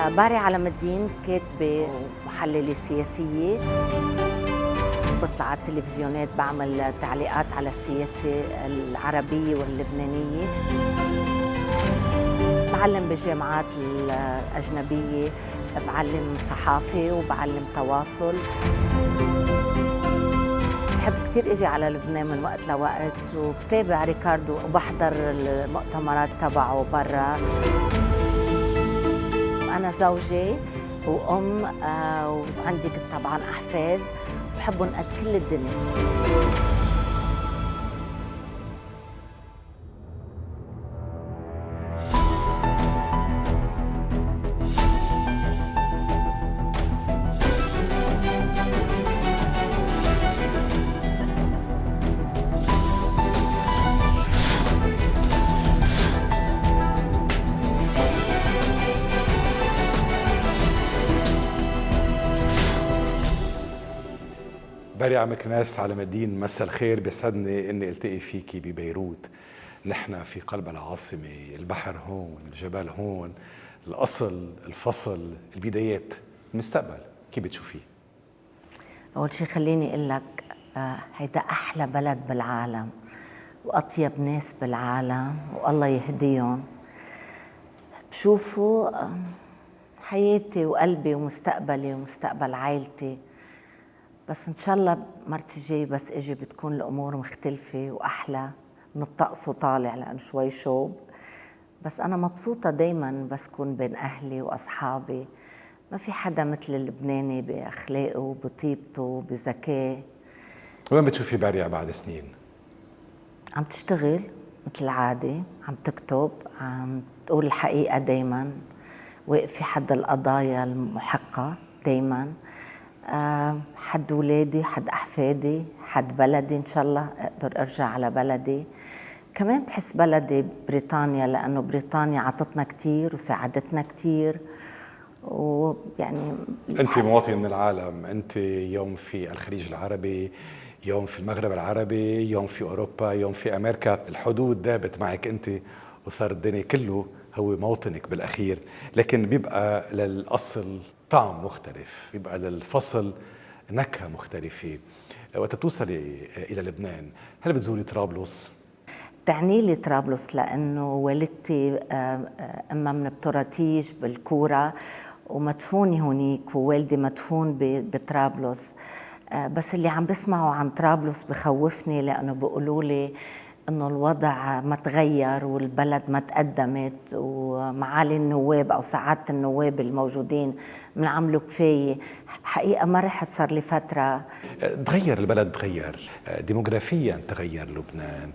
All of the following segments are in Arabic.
باري علم الدين كاتبة ومحللة سياسية. بطلع على التلفزيونات بعمل تعليقات على السياسة العربية واللبنانية. بعلم بالجامعات الأجنبية، بعلم صحافة وبعلم تواصل. بحب كتير اجي على لبنان من وقت لوقت وبتابع ريكاردو وبحضر المؤتمرات تبعه برا. أنا زوجي وأم وعندي طبعاً أحفاد بحبهم قد كل الدنيا. باري عم كناس علم الدين، مساء الخير. بيسعدني اني التقي فيكي ببيروت. نحن في قلب العاصمة، البحر هون، الجبال هون، الأصل، الفصل، البدايات، المستقبل، كيف بتشوفيه؟ أول شيء خليني أقول لك هيدا أحلى بلد بالعالم وأطيب ناس بالعالم والله يهديهم. بشوفوا حياتي وقلبي ومستقبلي ومستقبل عائلتي، بس إن شاء الله مرتي الجاي بس إجي بتكون الأمور مختلفة وأحلى من الطقس وطالع لأنه شوي شوب. بس أنا مبسوطة دايماً بس كون بين أهلي وأصحابي. ما في حدا مثل اللبناني بأخلاقه بطيبته بذكاء. وين بتشوفي باري بعد سنين؟ عم تشتغل مثل العادة، عم تكتب، عم تقول الحقيقة دايماً، واقفة حد القضايا المحقة دايماً. حد ولادي، حد أحفادي، حد بلدي، إن شاء الله أقدر أرجع على بلدي. كمان بحس بلدي بريطانيا لأنه بريطانيا عطتنا كتير وساعدتنا كتير. ويعني أنت مواطن من العالم، أنت يوم في الخليج العربي، يوم في المغرب العربي، يوم في أوروبا، يوم في أمريكا. الحدود دابت معك أنت وصار الدنيا كله هو موطنك بالأخير. لكن بيبقى للأصل طعم مختلف، بيبقى للفصل نكهة مختلفة. وقت بتوصلي إلى لبنان، هل بتزوري طرابلس؟ تعني لي طرابلس لأنه والدتي أما من بطراتيج بالكورة ومدفوني هونيك، ووالدي مدفون بطرابلس. بس اللي عم بسمعه عن طرابلس بخوفني لأنه بيقولوا لي إنه الوضع ما تغير والبلد ما تقدمت، ومعالي النواب أو سعادة النواب الموجودين بنعملوا كفاية. حقيقة ما رحت صار لي فترة. تغير البلد، تغير ديموغرافيا، تغير لبنان،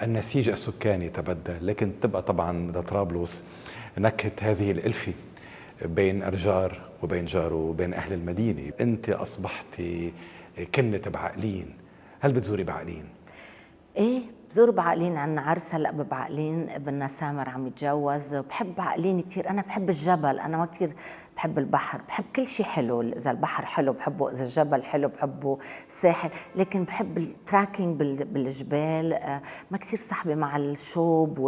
النسيج السكاني تبدل، لكن تبقى طبعا لطرابلس نكهة هذه الألفة بين الجار وبين جاره وبين أهل المدينة. أنت أصبحتي كنت بعقلين، هل بتزوري بعقلين؟ ايه بزور بعقلين، عنا عرس هلا ببعقلين، ابننا سامر عم يتجوز. بحب بعقلين كثير. انا بحب الجبل، انا ما كثير بحب البحر. بحب كل شيء حلو، اذا البحر حلو بحبه، اذا الجبل حلو بحبه، الساحل. لكن بحب التراكينج بالجبال. ما كثير صاحبه مع الشوب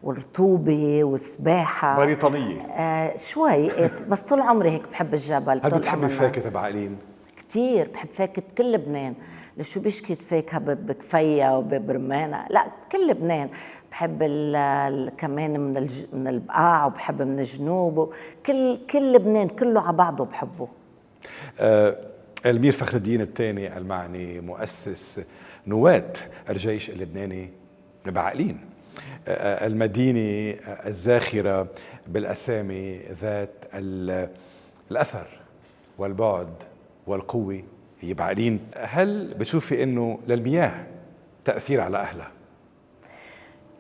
والرطوبه والسباحه. بريطانية. شوي إيه، بس طول عمري هيك بحب الجبل. هل طول بتحبي عمرنا فاكهة بعقلين؟ كتير بحب فاكهة كل لبنان. لشو بيشكي فاكهة بكفية وبرمانة؟ لا، كل لبنان بحب. كمان من البقاع، وبحب من الجنوب. كل لبنان كله على بعضه بحبه. الأمير فخر الدين الثاني المعني، مؤسس نواة الجيش اللبناني، من بعقلين. المدينة الزاخرة بالأسامي ذات الأثر والبعد والقوة هي بعقلين. هل بتشوفي أنه للمياه تأثير على أهلها؟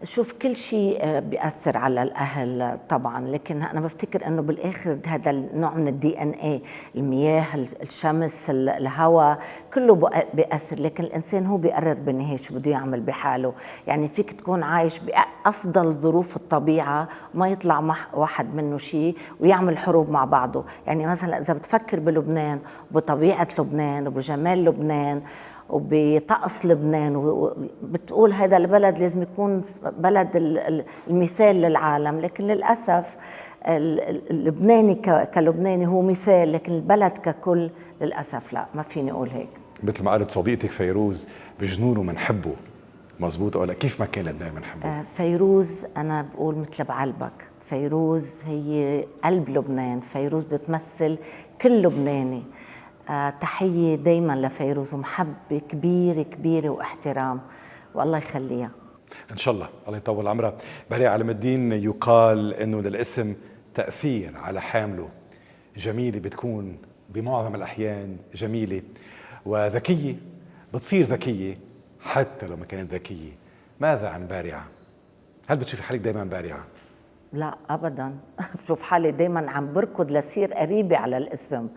شوف، كل شيء بيأثر على الأهل طبعا، لكن أنا بفتكر أنه بالآخر هذا النوع من الدي ان ايه، المياه، الشمس، الهواء، كله بيأثر. لكن الإنسان هو بيقرر بالنهاية شو بده يعمل بحاله. يعني فيك تكون عايش بأفضل ظروف الطبيعة وما يطلع واحد منه شيء ويعمل حروب مع بعضه. يعني مثلا إذا بتفكر بلبنان وبطبيعة لبنان وبجمال لبنان وبطقس لبنان، وبتقول هذا البلد لازم يكون بلد المثال للعالم. لكن للأسف اللبناني كلبناني هو مثال، لكن البلد ككل للأسف لا، ما فيني أقول هيك. مثل ما قالت صديقتك فيروز، بجنونه منحبه، مزبوط ولا كيف ما كان لبنان منحبه؟ فيروز أنا بقول مثل بعلبك، فيروز هي قلب لبنان، فيروز بتمثل كل لبناني. تحية دايما لفيروز ومحبة كبيرة كبيرة واحترام، والله يخليها. ان شاء الله، الله يطول عمرها. بارع علم الدين، يقال انه للاسم تأثير على حامله. جميلة بتكون بمعظم الأحيان جميلة، وذكية بتصير ذكية حتى لو ما كانت ذكية. ماذا عن بارعة؟ هل بتشوفي حالك دايما بارعة؟ لا أبدا. بشوف حالي دايما عم بركض لصير قريبة على الاسم.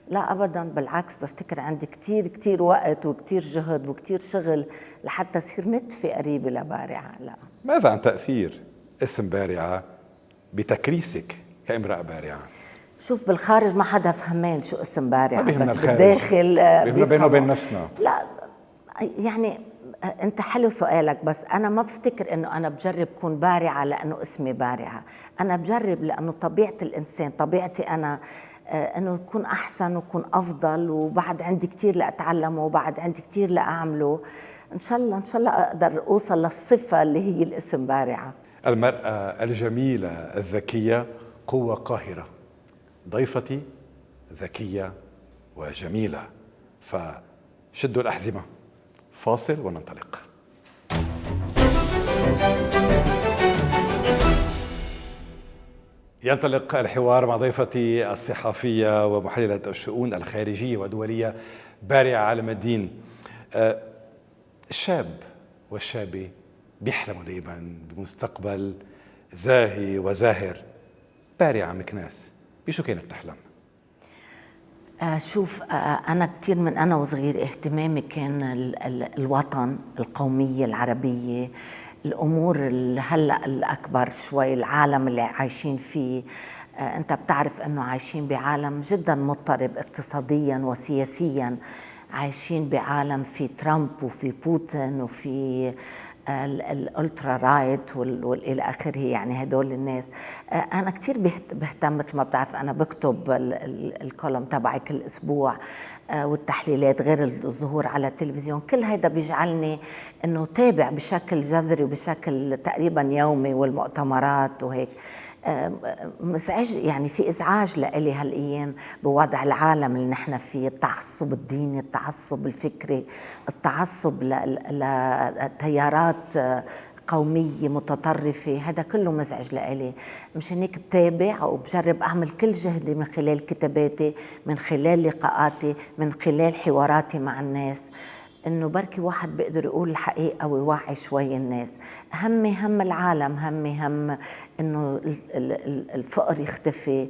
لا أبدا، بالعكس بفتكر عندي كتير كتير وقت وكتير جهد وكتير شغل لحتى صير نتفة قريبة لبارعة. لا. ماذا عن تأثير اسم بارعة بتكريسك كامرأة بارعة؟ شوف بالخارج ما حدا فهمان شو اسم بارعة، ما بيهمنا بس الخارج، بالداخل بيهمنا بينه وبين نفسنا. لا يعني انت حلو سؤالك، بس انا ما بفتكر انه انا بجرب كون بارعة لانه اسمي بارعة. انا بجرب لانه طبيعة الانسان، طبيعتي انا انه يكون احسن ويكون افضل، وبعد عندي كتير لاتعلمه وبعد عندي كتير لاعمله. ان شاء الله ان شاء الله اقدر اوصل للصفة اللي هي الاسم بارعة. المرأة الجميلة الذكية قوة قاهرة. ضيفتي ذكية وجميلة، فشدوا الأحزمة. فاصل وننطلق. ينطلق الحوار مع ضيفتي الصحفية ومحللة الشؤون الخارجية والدولية بارعة علم الدين. الشاب والشابة بيحلموا دايما بمستقبل زاهي وزاهر. بارعة مكناس، بشو كانت تحلم؟ شوف، أنا كتير من أنا وصغير اهتمامي كان الوطن، القومية العربية، الأمور اللي هلأ الأكبر شوي، العالم اللي عايشين فيه. أنت بتعرف أنه عايشين بعالم جدا مضطرب اقتصاديا وسياسيا، عايشين بعالم في ترامب وفي بوتين وفي الالترا رايت والى اخره، يعني هدول الناس. انا كثير بهتم، مثل ما بتعرف انا بكتب الكولوم تبعي كل اسبوع، والتحليلات غير الظهور على التلفزيون. كل هذا بيجعلني انه تابع بشكل جذري وبشكل تقريبا يومي، والمؤتمرات وهيك. مزعج، يعني في ازعاج لإلي هالايام بوضع العالم اللي نحن فيه، التعصب الديني، التعصب الفكري، التعصب لتيارات قومية متطرفة. هذا كله مزعج لإلي. مشان هيك بتابع وبجرب أعمل كل جهدي من خلال كتاباتي، من خلال لقاءاتي، من خلال حواراتي مع الناس، إنه بركي واحد بيقدر يقول الحقيقة ويوعي شوي الناس. همي هم العالم، همي هم إنه الفقر يختفي،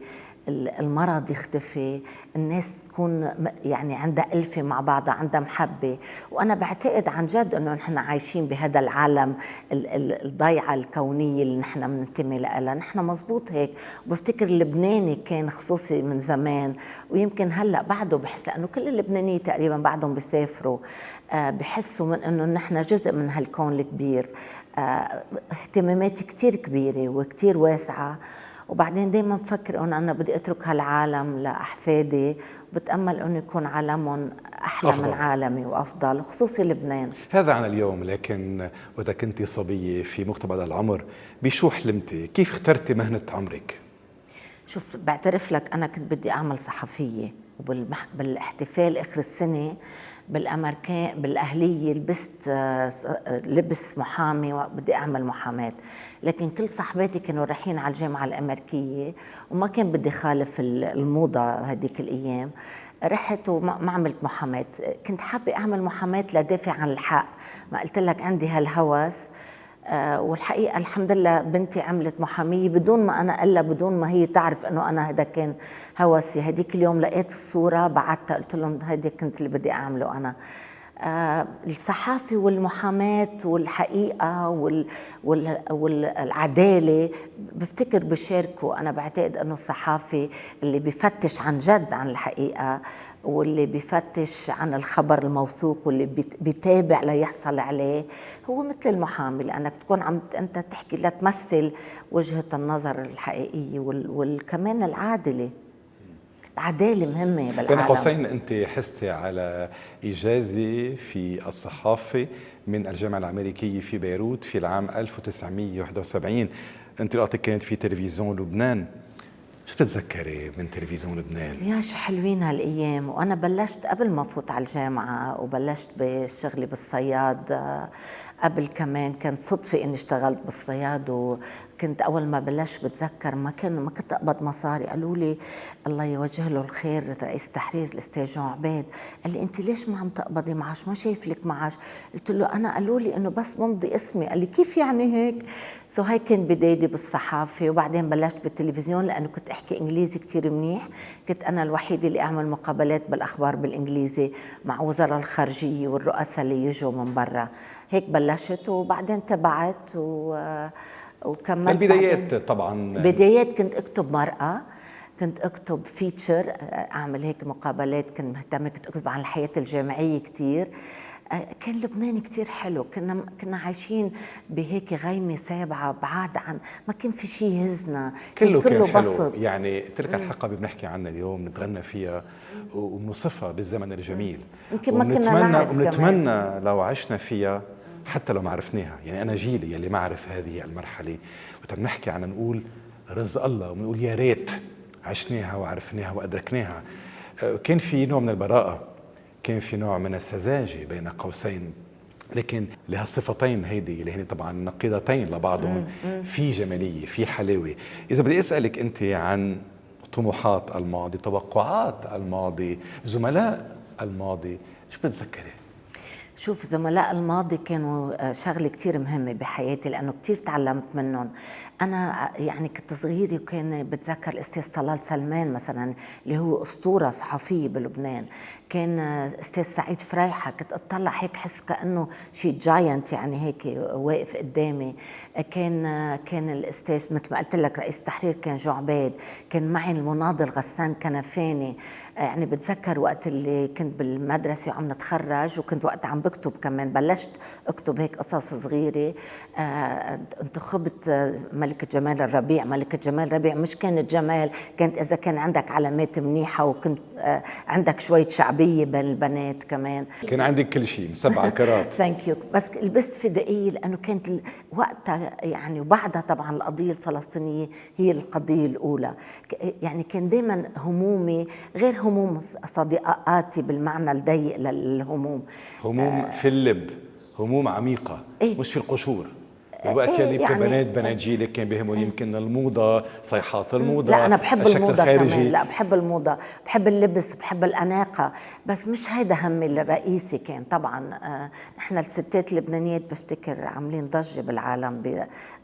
المرض يختفي، الناس تكون يعني عندها ألفة مع بعضها، عندها محبة. وأنا بعتقد عن جد أنه نحن عايشين بهذا العالم الضيعة الكونية اللي نحن بننتمي لها. نحن مزبوط هيك. وبفتكر اللبناني كان خصوصي من زمان، ويمكن هلأ بعده بحس، لأنه كل اللبنانيين تقريبا بعدهم بيسافروا، بحسوا من أنه نحن جزء من هالكون الكبير. اهتماماتي كتير كبيرة وكتير واسعة، وبعدين دايما بفكر انه انا بدي اترك هالعالم لاحفادي، وبتامل انه يكون عالمهم احلى أفضل من عالمي وافضل، خصوصي لبنان. هذا عن اليوم، لكن وقت كنتي صبية في مقتبل العمر بشو حلمتي؟ كيف اخترتي مهنة عمرك؟ شوف، بعترف لك انا كنت بدي اعمل صحفية، وبالاحتفال اخر السنة بالامريكان بالاهليه لبست لبس محامي وبدي اعمل محاماه. لكن كل صحباتي كانوا رايحين على الجامعه الامريكيه، وما كان بدي خالف الموضه هذيك الايام. رحت وما عملت محاماه. كنت حابه اعمل محاماه لدافع عن الحق، ما قلت لك عندي هالهوس. والحقيقة الحمد لله بنتي عملت محامية بدون ما أنا قلها، بدون ما هي تعرف أنه أنا هذا كان هوسي. هديك اليوم لقيت الصورة بعتها، قلت لهم هذا كنت اللي بدي أعمله أنا. الصحافة والمحاماة والحقيقة والعدالة بفتكر بشاركوا. أنا بعتقد أنه الصحافي اللي بيفتش عن جد عن الحقيقة واللي بيفتش عن الخبر الموثوق واللي بيتابع ليحصل عليه، هو مثل المحامي، لأنك تكون أنت تحكي لتمثل وجهة النظر الحقيقية وكمان العادلة. العدالة مهمة بالعالم. بين قوسين، أنت حستي على إجازة في الصحافة من الجامعة الأمريكية في بيروت في العام 1971. أنت لقيتك كانت في تلفزيون لبنان. شو بتتذكري من تلفزيون لبنان؟ يا شو حلوين هالأيام. وأنا بلشت قبل ما أفوت على الجامعة، وبلشت بشغلي بالصياد. قبل كمان كانت صدفة إني اشتغلت بالصياد، وكنت أول ما بلشت بتذكر ما كنت أقبض مصاري. قالوا لي الله يوجه له الخير رئيس تحرير الأستاذ جون عبيد، قال لي أنت ليش ما عم تقبضي معاش؟ ما شايف لك معاش. قلت له أنا قالوا لي إنه بس بمضي اسمي. قال لي كيف يعني هيك؟ هاي كانت بدايتي بالصحافة. وبعدين بلشت بالتلفزيون لأنه كنت أحكي إنجليزي كتير منيح. كنت أنا الوحيدة اللي أعمل مقابلات بالأخبار بالإنجليزي مع وزراء الخارجية والرؤساء اللي يجوا من برا. هيك بلشت، وبعدين تبعت وكملت. البدايات طبعا بدايات كنت اكتب مرأة، كنت اكتب فيتشر، اعمل هيك مقابلات. كنت مهتمه، كنت اكتب عن الحياه الجامعيه كتير. كان لبنان كتير حلو. كنا عايشين بهيك غيمه سابعه، بعاد عن، ما كان في شيء يهزنا، كله كان حلو. بسط. يعني تلك الحقبه بنحكي عنها اليوم، نتغنى فيها وبنوصفها بالزمن الجميل، يمكن ما كنا نعرف وبنتمنى لو عشنا فيها حتى لو ما عرفناها. يعني انا جيلي يلي ما عرف هذه المرحله، وتبنحكي عنها نقول رزق الله، ونقول يا ريت عشناها وعرفناها وأدركناها. كان في نوع من البراءة، كان في نوع من السذاجة بين قوسين، لكن لهالصفتين هيدي اللي هن طبعا نقيضتين لبعضهم، في جمالية، في حلاوة. إذا بدي أسألك أنت عن طموحات الماضي، توقعات الماضي، زملاء الماضي، شو بتتذكري؟ شوف، زملاء الماضي كانوا شغلة كتير مهمة بحياتي، لأنه كتير تعلمت منهم. أنا يعني كنت صغيرة، وكان بتذكر الأستاذ طلال سلمان مثلا، اللي هو أسطورة صحفية بلبنان. كان أستاذ سعيد فريحة، كنت أطلع هيك حس كأنه شي جاينت، يعني هيك واقف قدامي. كان الأستاذ مثل ما قلت لك رئيس التحرير كان جو عبيد. كان معي المناضل غسان كنفاني. يعني بتذكر وقت اللي كنت بالمدرسة وعم نتخرج، وكنت وقت عم بكتب كمان، بلشت اكتب هيك قصص صغيرة. انتخبت ملكة جمال الربيع. ملكة جمال الربيع مش كانت جمال، كانت إذا كان عندك علامات منيحة، وكنت عندك شوية شعبية بين البنات كمان. كان عندك كل شيء مسبع الكرات. ثانك يو. بس لبست فدائية لأنه كانت وقتها يعني، وبعدها طبعا القضية الفلسطينية هي القضية الأولى. يعني كان دايما همومي غير هموم صديقاتي بالمعنى الضيق للهموم. هموم في اللب، هموم عميقة، مش في القشور. الوقت يلي يعني بنات جيلك كان بيهمهم يمكن الموضة، صيحات الموضة. لا، أنا بحب الموضة الخارجي كمان. لا، بحب الموضة، بحب اللبس، بحب الأناقة، بس مش هيدا همي الرئيسي. كان طبعا نحن الستات اللبنانيات بفتكر عاملين ضجة بالعالم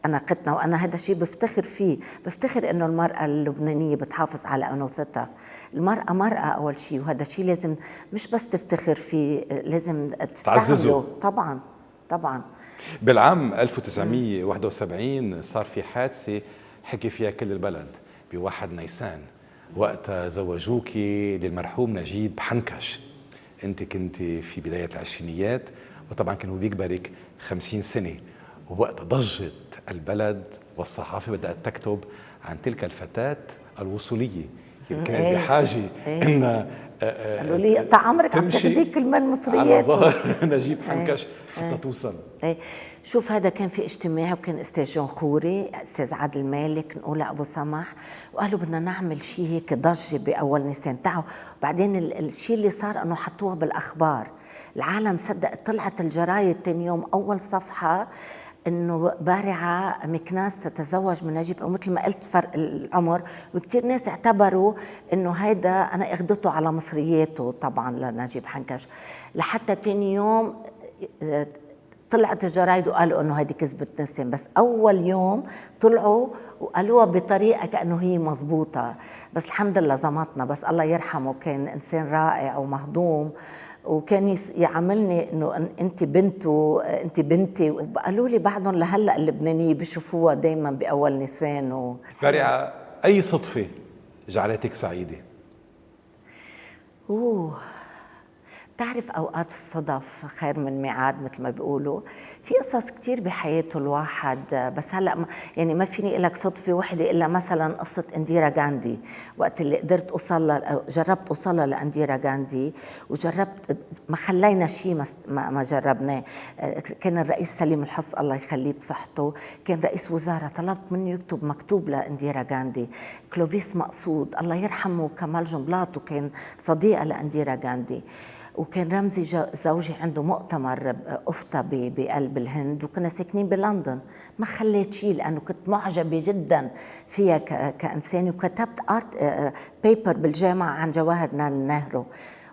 بأناقتنا، وأنا هذا الشيء بفتخر فيه. بفتخر إنه المرأة اللبنانية بتحافظ على أنوثتها. المرأة مرأة أول شيء، وهذا الشيء لازم مش بس تفتخر فيه، لازم تستعمله. طبعا طبعا. بالعام 1971 صار في حادثة حكي فيها كل البلد ب1 نيسان، وقتها زوجوكي للمرحوم نجيب حنكش. انت كنت في بداية العشرينيات، وطبعا كان هو بيكبرك 50 سنة، ووقتها ضجت البلد والصحافة بدأت تكتب عن تلك الفتاة الوصولية اللي كانت بحاجة إنها قالوا لي قطع عمرك عم تاخدي كلمة المصريات على ظهر نجيب حنكش حتى توصل. شوف، هذا كان في اجتماع، وكان استاذ جون خوري، استاذ عادل مالك، نقول ابو سمح، وقالوا بدنا نعمل شيء هيك ضجه باول نيسان تعوا. وبعدين الشيء اللي صار انه حطوها بالاخبار. العالم صدق، طلعت الجرايد ثاني يوم اول صفحه انه بارعه مكناس تتزوج من نجيب، ومثل ما قلت فرق العمر، وكثير ناس اعتبروا انه هيدا انا اخذته على مصرياته طبعا لنجيب حنكش. لحتى ثاني يوم طلعت الجرايد وقالوا انه هيدي كذبة نسيان، بس اول يوم طلعوا وقالوها بطريقه كانه هي مزبوطه. بس الحمد لله زمطنا. بس الله يرحمه كان انسان رائع ومهضوم، وكان يعاملني انه انت بنته، انت بنتي. وقالوا لي بعضهم لهلا اللبنانيه بيشوفوها دائما باول نيسان. بارعة، اي صدفه جعلتك سعيده؟ اوه، بتعرف أوقات الصدف خير من ميعاد مثل ما بيقولوا. في قصص كتير بحياته الواحد، بس هلأ يعني ما فيني لك صدفة واحدة إلا مثلا قصة إنديرا غاندي. وقت اللي قدرت جربت أوصلها لإنديرا غاندي، وجربت ما خلينا شيء ما جربناه. كان الرئيس سليم الحص الله يخليه بصحته كان رئيس وزارة، طلبت منه يكتب مكتوب لإنديرا غاندي. كلوفيس مقصود الله يرحمه كمال جنبلاط وكان صديقة لإنديرا غاندي. وكان رمزي زوجي عنده مؤتمر أفتى بقلب الهند، وكنا ساكنين بلندن. ما خليت شيء لأنه كنت معجبة جدا فيها كإنسان، وكتبت بيبر بالجامعة عن جواهرلال نهرو.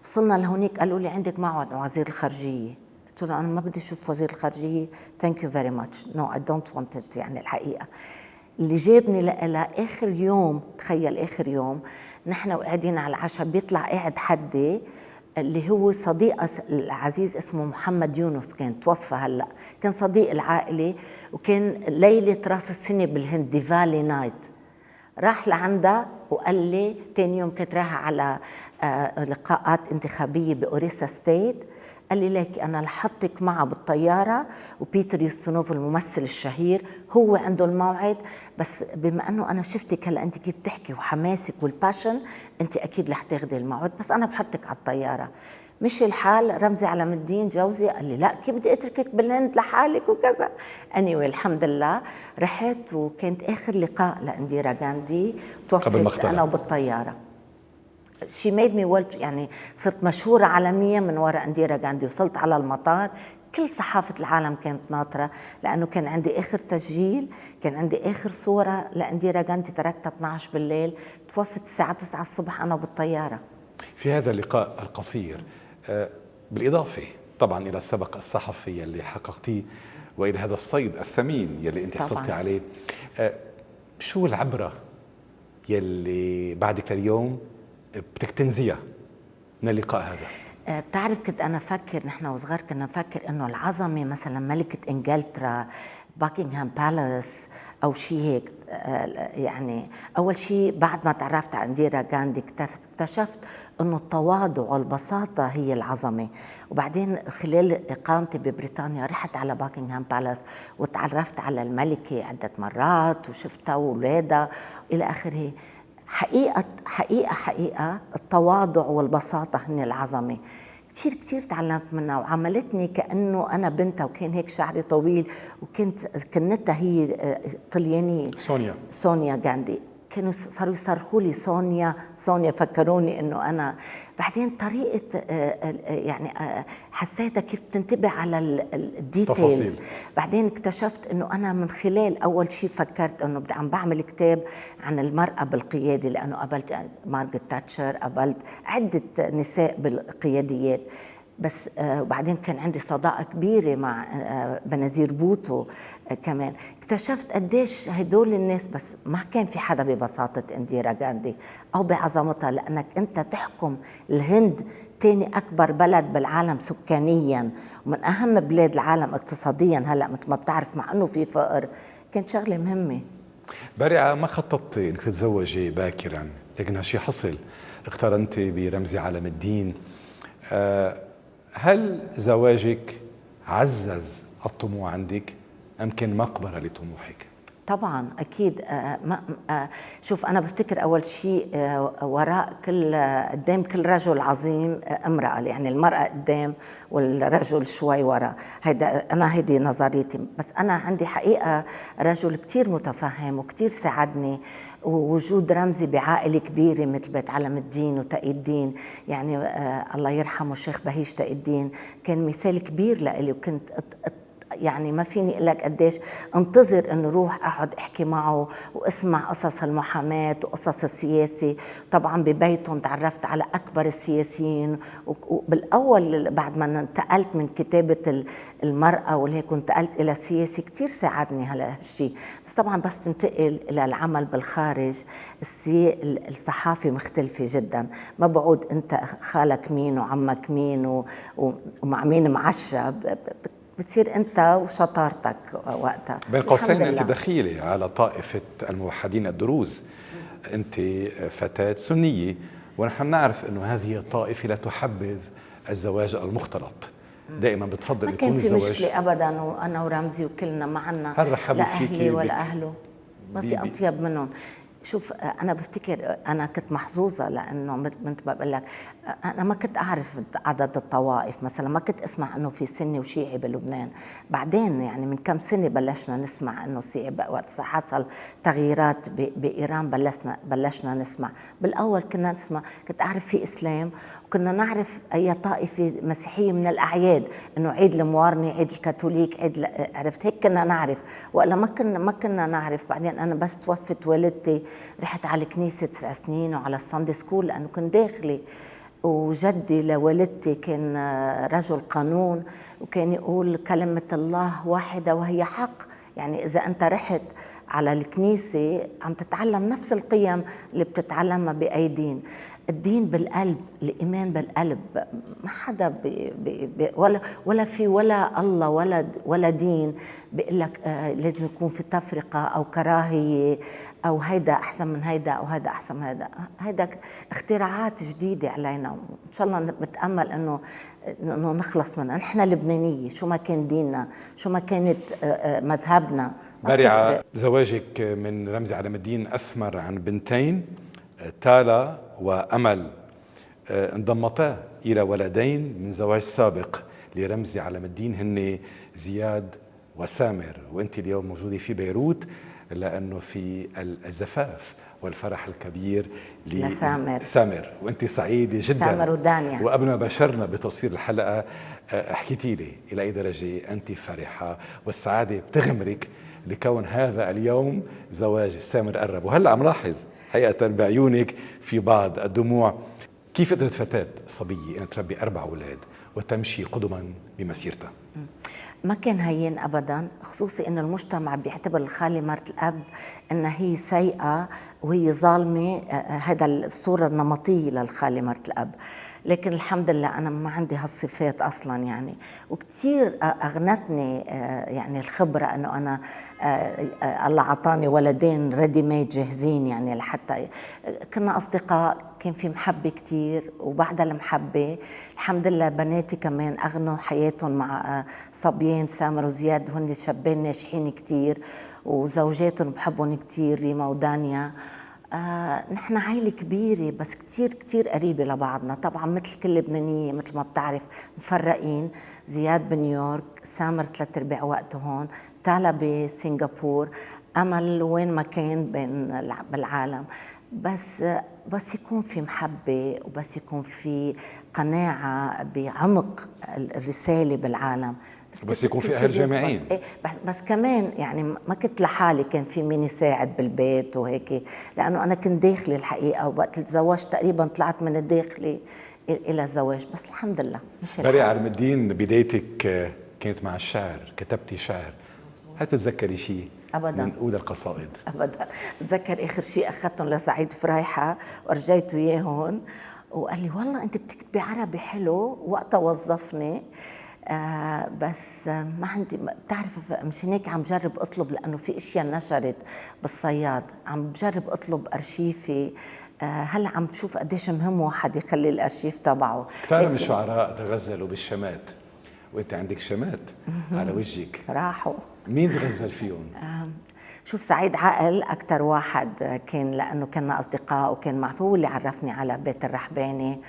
وصلنا لهونيك قالوا لي عندك موعد مع وزير الخارجية. قلت له أنا ما بدي أشوف وزير الخارجية، thank you very much, no I don't want it. يعني الحقيقة اللي جابني لآخر يوم، تخيل آخر يوم نحن وقاعدين على العشاء بيطلع قاعد حدي اللي هو صديق العزيز اسمه محمد يونس، كان توفى هلأ، كان صديق العائلة، وكان ليلة راس السنة بالهند ديفالي نايت. راح لعندها وقال لي تاني يوم كنت رايحة على لقاءات انتخابية بأوريسا ستيت، قال لي ليك أنا لحطك معه بالطيارة، وبيتر يوستنوف الممثل الشهير هو عنده الموعد، بس بما أنه أنا شفتك هلأ أنت كيف تحكي وحماسك والباشن، أنت أكيد رح تاخدي الموعد، بس أنا بحطك على الطيارة. مشي الحال، رمزي على الدين جوزي قال لي لا كيف بدي اتركك بالهند لحالك وكذا. anyway الحمد لله رحت، وكانت اخر لقاء لانديرا غاندي، توفت انا وبالطياره. she made me world، يعني صرت مشهورة عالميا من وراء انديرا غاندي. وصلت على المطار كل صحافة العالم كانت ناطرة، لأنه كان عندي آخر تسجيل، كان عندي آخر صورة لانديرا غاندي، تركتها 12 بالليل، توفت الساعة 9 الصبح أنا بالطيارة. في هذا اللقاء القصير بالإضافة طبعا إلى السبق الصحفي اللي حققتيه وإلى هذا الصيد الثمين يلي أنت حصلتي عليه، شو العبرة يلي بعدك لليوم بتكتنزيها من اللقاء هذا؟ بتعرف كنت أنا أفكر، نحن وصغار كنا نفكر إنه العظمة مثلا ملكة إنجلترا، باكنغهام بالاس أو شيء هيك. يعني أول شيء بعد ما تعرفت على انديرا غاندي اكتشفت إنه التواضع والبساطة هي العظمة. وبعدين خلال إقامتي ببريطانيا رحت على باكنغهام بالاس وتعرفت على الملكة عدة مرات وشفتها وولادها إلى آخره. حقيقة التواضع والبساطة هن العظمة. كتير تعلمت منها، وعملتني كأنه أنا بنتها، وكان هيك شعري طويل، وكنت كنتها هي طليانية، سونيا غاندي. كانوا صاروا يصرخوا لي سونيا، فكروني انه انا. بعدين طريقه يعني حسيتها كيف تنتبه على الديتيلز. بعدين اكتشفت انه انا من خلال اول شيء فكرت انه بدي عم بعمل كتاب عن المراه بالقياده، لانه قابلت مارغريت تاتشر، قابلت عده نساء بالقياديات. بس وبعدين كان عندي صداقة كبيرة مع بنزير بوتو كمان. اكتشفت قديش هدول الناس، بس ما كان في حدا ببساطة انديرا غاندي أو بعظمتها، لأنك أنت تحكم الهند تاني أكبر بلد بالعالم سكانيا، ومن أهم بلاد العالم اقتصاديا هلأ مثل ما بتعرف، مع أنه في فقر. كانت شغلة مهمة. بارعة، ما خططت انك تتزوجي باكرا، لكن هالشي حصل، اقترنتي برمزي علم الدين. هل زواجك عزز الطموح عندك أم كان مقبرة لطموحك؟ طبعا أكيد. شوف أنا بفتكر أول شيء وراء قدام كل رجل عظيم امرأة، يعني المرأة قدام والرجل شوي وراء. هيدي نظريتي. بس أنا عندي حقيقة رجل كتير متفهم وكتير ساعدني، ووجود رمزي بعائلة كبيرة مثل بيت علم الدين وتقي الدين، يعني الله يرحمه الشيخ بهيج تقي الدين، كان مثال كبير لإلي. وكنت يعني ما فيني اقول لك قديش انتظر انه روح اقعد احكي معه واسمع قصص المحاماه وقصص السياسه. طبعا ببيتهم تعرفت على اكبر السياسيين، وبالاول بعد ما انتقلت من كتابه المراه والهيك انتقلت الى السياسه، كثير ساعدني هالشيء. بس طبعا بس تنتقل الى العمل بالخارج، الصحافه مختلفه جدا. ما بعود انت خالك مين وعمك مين ومع مين معشى، بتصير أنت وشطارتك وقتها. بين قوسين أنت دخيلة على طائفة الموحدين الدروز، أنت فتاة سنية ونحن نعرف أنه هذه الطائفة لا تحبذ الزواج المختلط، دائما بتفضل ما يكون كان في الزواج. مشكلة أبدا، وأنا ورمزي وكلنا معنا، هل رحبوا لا فيكي أهلي ولا أهله، ما في بي- أطيب منهم. شوف أنا بفتكر أنا كنت محظوظة لأنه مثل ما بقول لك أنا ما كنت أعرف عدد الطوائف، مثلا ما كنت أسمع أنه في سني وشيعي بلبنان. بعدين يعني من كم سنة بلشنا نسمع أنه وقت حصل تغييرات بإيران بلشنا نسمع. بالأول كنا نسمع، كنت أعرف في إسلام، وكنا نعرف أي طائفة مسيحية من الأعياد، إنه عيد الموارنة، عيد الكاثوليك، عرفت هيك كنا نعرف، ولا ما كنا نعرف. بعدين أنا بس توفت والدتي رحت على الكنيسة 9 سنين وعلى الساندي سكول لأنه كنت داخلي، وجدي لوالدتي كان رجل قانون، وكان يقول كلمة الله واحدة وهي حق. يعني إذا أنت رحت على الكنيسة عم تتعلم نفس القيم اللي بتتعلمها بأيدين. الدين بالقلب، الإيمان بالقلب. ما حدا ولا في ولا الله ولا دين بيقول لك لازم يكون في تفرقة أو كراهية أو هيدا أحسن من هيدا أو هيدا أحسن من هيدا اختراعات جديدة علينا. إن شاء الله بتأمل إنه نخلص منها. نحن لبنانية، شو ما كان ديننا، شو ما كانت مذهبنا. بارعة، زواجك من رمزي علام الدين أثمر عن بنتين، تالا وأمل، انضمتا إلى ولدين من زواج سابق لرمزي علام الدين، هن زياد وسامر. وأنت اليوم موجودة في بيروت لأنه في الزفاف والفرح الكبير لسامر، وأنت سعيدة جدا. سامر ودانيا. وقبل ما باشرنا بتصوير الحلقة حكيتي لي إلى أي درجة أنت فرحة والسعادة بتغمرك لكون هذا اليوم زواج سامر قرب. وهلأ عم لاحظ حقيقة بعيونك في بعض الدموع. كيف قدرت فتاة صبية أن تربي 4 أولاد وتمشي قدما بمسيرتها؟ ما كان هين أبدا، خصوصي إن المجتمع بيعتبر الخالة مرت الأب إنها هي سيئة وهي ظالمة. هذا الصورة النمطية للخالة مرت الأب. لكن الحمد لله أنا ما عندي هالصفات أصلا يعني. وكتير أغنتني يعني الخبرة إنه أنا الله عطاني ولدين ريدي ميد جاهزين، يعني لحتى كنا أصدقاء، كان في محبة كتير. وبعد المحبة الحمد لله بناتي كمان أغنوا حياتهم مع صبيان سامر وزياد، هن شابين ناجحين كتير، وزوجاتهم بحبهم كتير، ريما ودانيا. نحن عائلة كبيرة بس كتير كتير قريبة لبعضنا. طبعا مثل كل لبنانية مثل ما بتعرف مفرقين، زياد بنيويورك، سامر 3/4 وقته هون، تالا بسنغافور، أمل وين ما كان بالعالم. بس يكون في محبة، وبس يكون في قناعة بعمق الرسالة بالعالم، بس يكون في أهل جامعين. بس كمان يعني ما كنت لحالي، كان في مين يساعد بالبيت وهيك، لأنه أنا كنت داخلي الحقيقة. وقت تزوجت تقريبا طلعت من الداخلي إلى الزواج، بس الحمد لله مش بارعة علام الدين، بدايتك كانت مع الشعر، كتبتي شعر. هل تتذكري شيء أبداً من أولى القصائد؟ أبدا. بتذكر آخر شيء أخذتهم لسعيد فريحة ورجيته إياهم، وقال لي والله أنت بتكتبي عربي حلو. وقتها وظفني بس ما عندي، بتعرف مشان هيك عم جرب أطلب، لأنه في أشياء نشرت بالصياد، عم بجرب أطلب أرشيفي. هلا عم بشوف قديش مهم واحد يخلي الأرشيف تبعه. كثير من الشعراء تغزلوا بالشمات، وانت عندك شمات على وجهك، راحوا. مين تغزل فيهم؟ شوف سعيد عقل أكتر واحد كان، لأنه كنا أصدقاء وكان معه، هو اللي عرفني على بيت الرحباني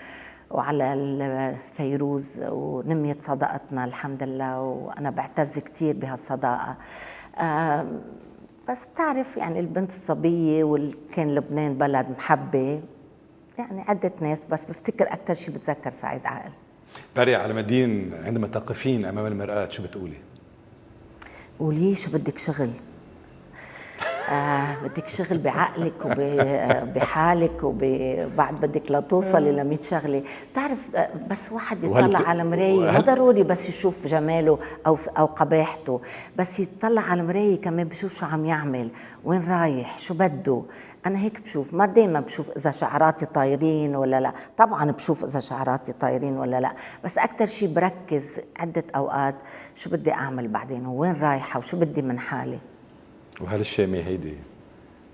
وعلى الفيروز، ونميت صداقتنا الحمد لله، وأنا بعتز كتير بهالصداقة. بس تعرف يعني البنت الصبية، وكان لبنان بلد محبة، يعني عدة ناس، بس بفتكر أكتر شيء بتذكر سعيد عقل. بارعة علام الدين، عندما تقفين أمام المرآة شو بتقولي؟ قولي شو بدك شغل. بدك شغل بعقلك وبحالك، وبعد بدك لتوصلي ل 100 شغله. بتعرف بس واحد يطلع على المرايه، مو ضروري بس يشوف جماله او قباحته، بس يطلع على المرايه كمان بشوف شو عم يعمل، وين رايح، شو بده. انا هيك بشوف، ما دايما بشوف اذا شعراتي طايرين ولا لا، طبعا بشوف اذا شعراتي طايرين ولا لا، بس اكثر شيء بركز عده اوقات شو بدي اعمل بعدين، وين رايحه، وشو بدي من حالي. وهالشامة هيدي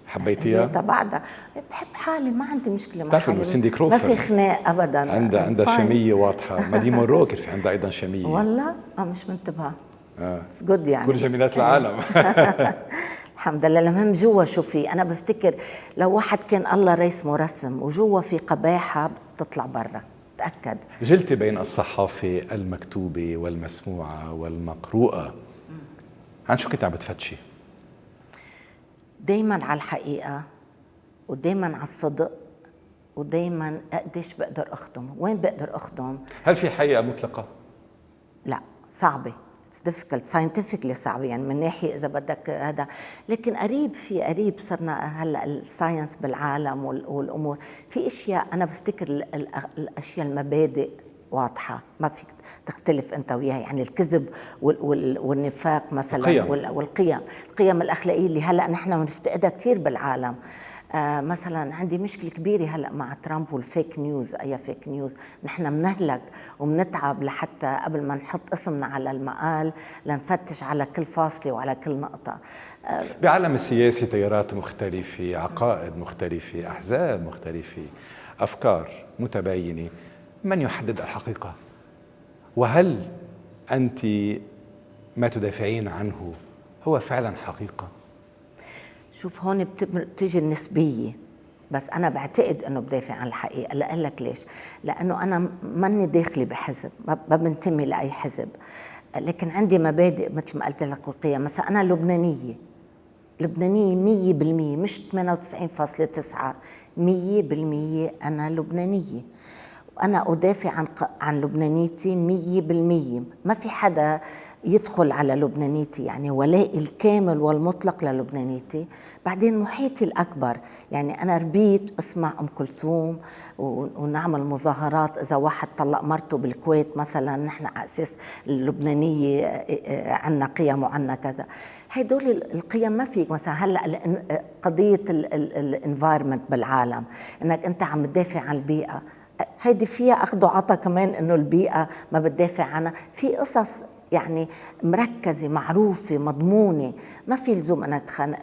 حبيتيها؟ بعدها بحب حالي، ما عندي مشكله مع بتعرف انه حالي، سيندي ما كروفورد في خناق ابدا. عندها fine. شاميه واضحه. مادي مونرو كان في عندها ايضا شاميه. والله مش منتبهه. اتس جود يعني. كل جميلات العالم. الحمد لله. المهم جوا شو في، انا بفتكر لو واحد كان الله رسمه رسم وجوا في قباحه بتطلع برا، تاكد. جلتي بين الصحافه المكتوبه والمسموعه والمقروءه، عن شو كنت عم بتفتشي؟ دايما على الحقيقه، ودايما على الصدق، ودايما قديش بقدر اخدم، وين بقدر اخدم. هل في حقيقه مطلقه؟ لا، صعبه. It's difficult scientifically، صعبه يعني من ناحيه اذا بدك هذا، لكن قريب صرنا هلا الساينس بالعالم والامور في اشياء. انا بفتكر الاشياء المبادئ واضحه، ما فيك تختلف انت وياها، يعني الكذب والنفاق مثلا، القيم الاخلاقيه اللي هلا نحن بنفتقدها كثير بالعالم. مثلا عندي مشكله كبيره هلا مع ترامب والفيك نيوز. اي فيك نيوز؟ نحن بنهلك وبنتعب لحتى قبل ما نحط اسمنا على المقال لنفتش على كل فاصله وعلى كل نقطه. بعالم السياسي تيارات مختلفه، عقائد مختلفه، احزاب مختلفه، افكار متباينه، من يحدد الحقيقه؟ وهل انت ما تدافعين عنه هو فعلا حقيقه؟ شوف، هون بتيجي النسبية، بس أنا بعتقد أنه بدافع عن الحقيقة. لأقول لك ليش؟ لأنه أنا ماني داخلي بحزب، ما بنتمي لأي حزب، لكن عندي مبادئ مثل ما قلت لك وقيم. مثلا أنا لبنانية 100%، مش 98.9، 100% أنا لبنانية، وأنا أدافع عن لبنانيتي 100%. ما في حدا يدخل على لبنانيتي، يعني ولائي الكامل والمطلق للبنانيتي. بعدين محيطي الأكبر، يعني أنا ربيت أسمع أم كلثوم ونعمل مظاهرات إذا واحد طلق مرته بالكويت مثلا، نحن على أساس اللبنانية عنا قيم وعنا كذا. هدول القيم ما فيك. مثلا هلا قضية الانفايرمنت بالعالم، انك انت عم تدافع عن البيئة، هيدي فيها أخذ وعطا كمان، إنه البيئة ما بتدافع عنها. في قصص يعني مركزة معروفة مضمونة، ما في لزوم أنها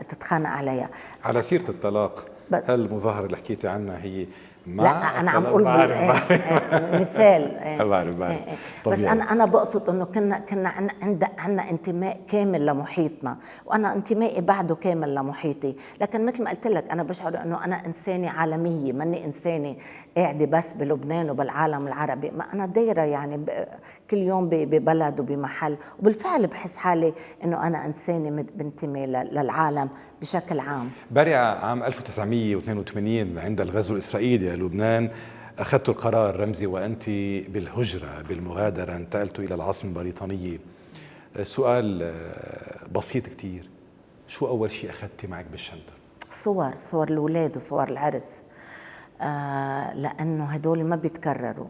تتخانق عليها. على سيرة الطلاق، هل المظاهرة اللي حكيتي عنها هي مع لا، أنا عم أقول مثال. بعرف. بس أنا بقصد إنه كنا عندنا انتماء كامل لمحيطنا، وأنا انتمائي بعده كامل لمحيطي. لكن مثل ما قلت لك، أنا بشعر إنه أنا إنسانة عالمية، ماني إنسانة قاعدة بس بلبنان وبالعالم العربي. ما أنا دايرة يعني كل يوم ببلد وبمحل، وبالفعل بحس حالي إنه أنا إنسانة بنتمي للعالم بشكل عام. برع عام 1982 عند الغزو الإسرائيلي للبنان أخذت القرار رمزي وأنت بالهجرة بالمغادرة، انتقلت إلى العاصمة البريطانية. سؤال بسيط كتير، شو أول شيء أخذتي معك بالشنطة؟ صور الأولاد وصور العرس، لأنه هدول ما بيتكرروا.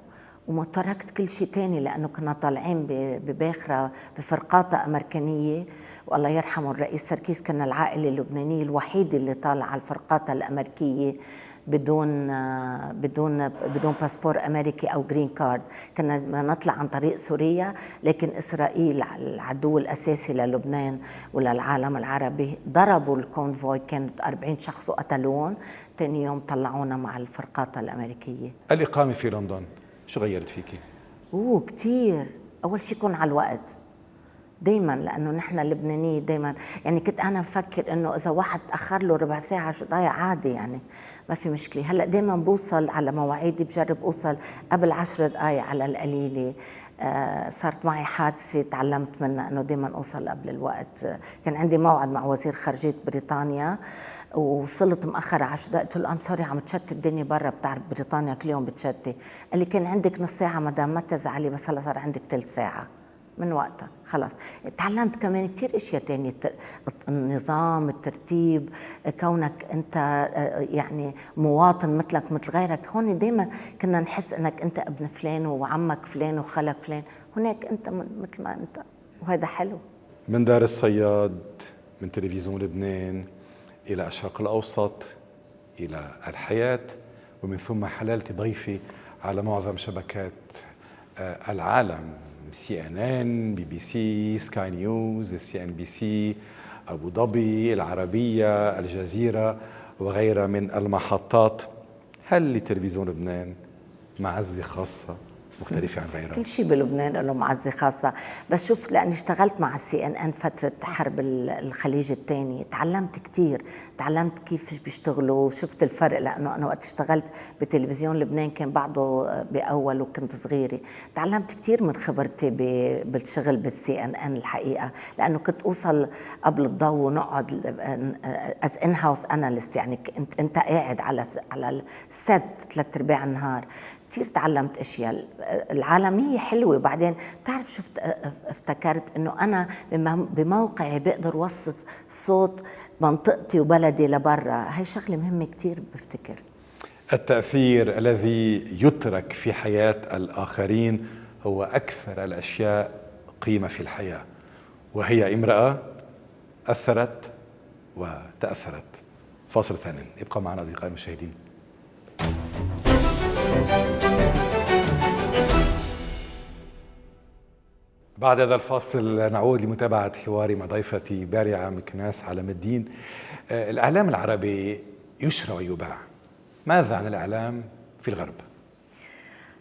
وما تركت كل شيء تاني، لأنه كنا طالعين بباخرة بفرقاطة أمريكانية، والله يرحمه الرئيس سركيس، كنا العائلة اللبنانية الوحيدة اللي طالعة على الفرقاطة الأمريكية بدون باسبور أمريكي أو جرين كارد. كنا نطلع عن طريق سوريا، لكن إسرائيل العدو الأساسي للبنان وللعالم العربي ضربوا الكونفوي، كانت 40 شخص وقتلوهم. تاني يوم طلعونا مع الفرقاطة الأمريكية. الإقامة في لندن شو غيرت فيكي؟ كتير. أول شيء يكون على الوقت دايما، لأنه نحن اللبنانية دايما، يعني كنت أنا بفكر إنه إذا واحد أخر له ربع ساعة شو ضايع عادي، يعني ما في مشكلة. هلأ دايما بوصل على مواعيدي، بجرب أوصل قبل 10 دقايق على القليلة. صارت معي حادثة تعلمت منها إنه دايما أوصل قبل الوقت. كان عندي موعد مع وزير خارجية بريطانيا، وصلت مأخرة 10 دقائق. قلت له ام سوري، عم تشتت الدنيا برا، بتعرف بريطانيا كل يوم بتشتي. قال لي كان عندك نص ساعة مدام، ما تزعلي، بس هلا صار عندك ثلث ساعة. من وقتها خلاص تعلمت كمان كتير اشياء تانية، النظام، الترتيب، كونك انت يعني مواطن مثلك مثل غيرك. هون دايما كنا نحس انك انت ابن فلان وعمك فلان وخالك فلان، هناك انت مثل ما انت، وهذا حلو. من دار الصياد، من تلفزيون لبنان، إلى الشرق الأوسط، إلى الحياة، ومن ثم حللت ضيفي على معظم شبكات العالم، CNN، BBC، سكاي نيوز، CNBC، أبو ظبي، العربية، الجزيرة، وغيرها من المحطات. هل لتلفزيون لبنان معزة خاصة مختلفة عن غيرها؟ كل شيء بلبنان له معزة خاصة، بس شوف لأني اشتغلت مع CNN فترة حرب الخليج الثاني، تعلمت كتير، تعلمت كيف بيشتغلوا، شفت الفرق، لأنه أنا وقت اشتغلت بتلفزيون لبنان كان بعده بأول وكنت صغيرة. تعلمت كتير من خبرتي بالشغل CNN الحقيقة، لأنه كنت أوصل قبل الضوء ونقعد as in-house analyst، يعني أنت قاعد على الست 3/4 النهار. كثير تعلمت اشياء العالميه حلوه. وبعدين بتعرف شفت افتكرت انه انا بموقعي بقدر وصف صوت منطقتي وبلدي لبرا، هي شغله مهمه كثير بفتكر. التأثير الذي يترك في حياة الآخرين هو أكثر الأشياء قيمة في الحياة، وهي امرأة أثرت وتأثرت. فاصل ثاني، ابقى معنا أصدقائي المشاهدين. بعد هذا الفاصل نعود لمتابعة حواري مع ضيفتي بارعة مكناس علم الدين. الإعلام العربي يشرى ويباع، ماذا عن الإعلام في الغرب؟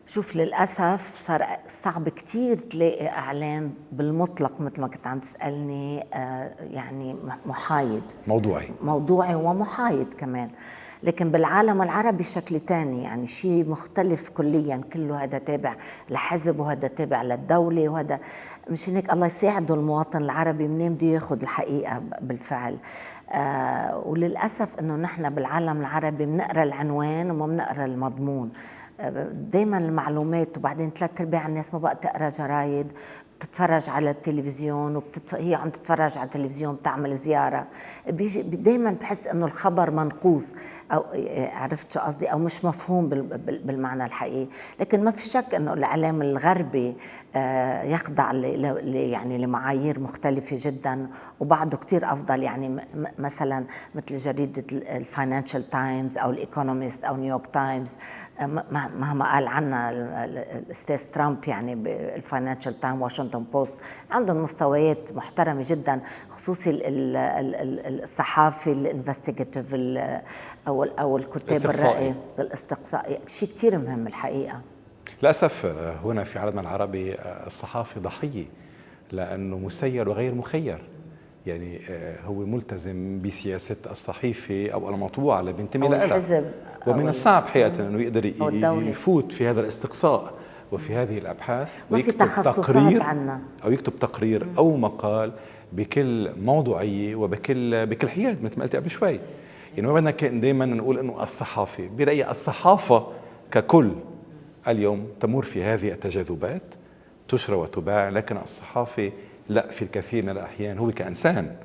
شوف للأسف صار صعب كتير تلاقي إعلام بالمطلق مثل ما كنت عم تسألني، يعني محايد، موضوعي ومحايد كمان. لكن بالعالم العربي شكل تاني، يعني شيء مختلف كليا، كله هذا تابع لحزب وهذا تابع للدولة وهذا مش هيك. الله يساعده المواطن العربي منين بده ياخذ الحقيقة بالفعل. وللأسف إنه نحن بالعالم العربي بنقرأ العنوان وما بنقرأ المضمون. دايما المعلومات، وبعدين 3/4 الناس ما بقى تقرأ جرايد، بتتفرج على التلفزيون هي عم تتفرج على التلفزيون بتعمل زيارة، بيجي دايما بحس انه الخبر منقوص، او عرفت شو قصدي، او مش مفهوم بالمعنى الحقيقي. لكن ما في شك انه الاعلام الغربي يخضع يعني لمعايير مختلفة جدا، وبعضه كتير افضل. يعني مثلا مثل جريدة الفاينانشال تايمز او الايكونومست او نيويورك تايمز، مهما قال عنا الاستاذ ترامب، يعني بالفاينانشال تايم، واشنطن بوست، عندهم مستويات محترمه جدا، خصوصي الصحافي الانفستيجيتيف او الكتاب الرأي الاستقصائي، شيء كثير مهم الحقيقه. للاسف هنا في عالمنا العربي الصحافي ضحيه، لانه مسير وغير مخير. يعني هو ملتزم بسياسه الصحيفه او المطبوعه اللي بينتمي لها، ومن الصعب حقيقة أنه يقدر يفوت في هذا الاستقصاء وفي هذه الأبحاث ويكتب تقرير عنا. أو يكتب تقرير أو مقال بكل موضوعية بكل حياد مثل ما قلت قبل شوي. يعني ما بدنا دائما نقول أنه الصحافة، برأيي الصحافة ككل اليوم تمر في هذه التجاذبات، تشرى وتباع، لكن الصحافة لا، في الكثير من الأحيان هو كإنسان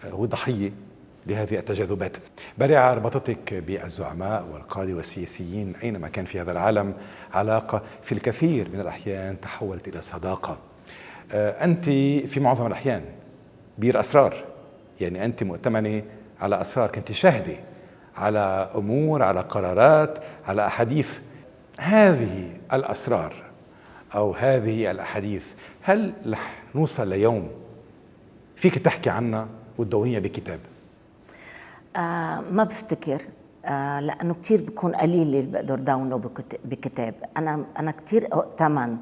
هو ضحية لهذه التجاذبات. بارعة، ربطتك بالزعماء والقادة والسياسيين أينما كان في هذا العالم علاقة في الكثير من الأحيان تحولت إلى صداقة. أنت في معظم الأحيان بير أسرار، يعني أنت مؤتمنة على أسرار، كنت شاهدة على أمور، على قرارات، على أحاديث. هذه الأسرار أو هذه الأحاديث هل رح نوصل ليوم فيك تحكي عنها وتدونيها بكتاب؟ ما بفتكر، لأنه كتير بكون قليل اللي بقدر داونه بكتاب. أنا كتير أؤتمن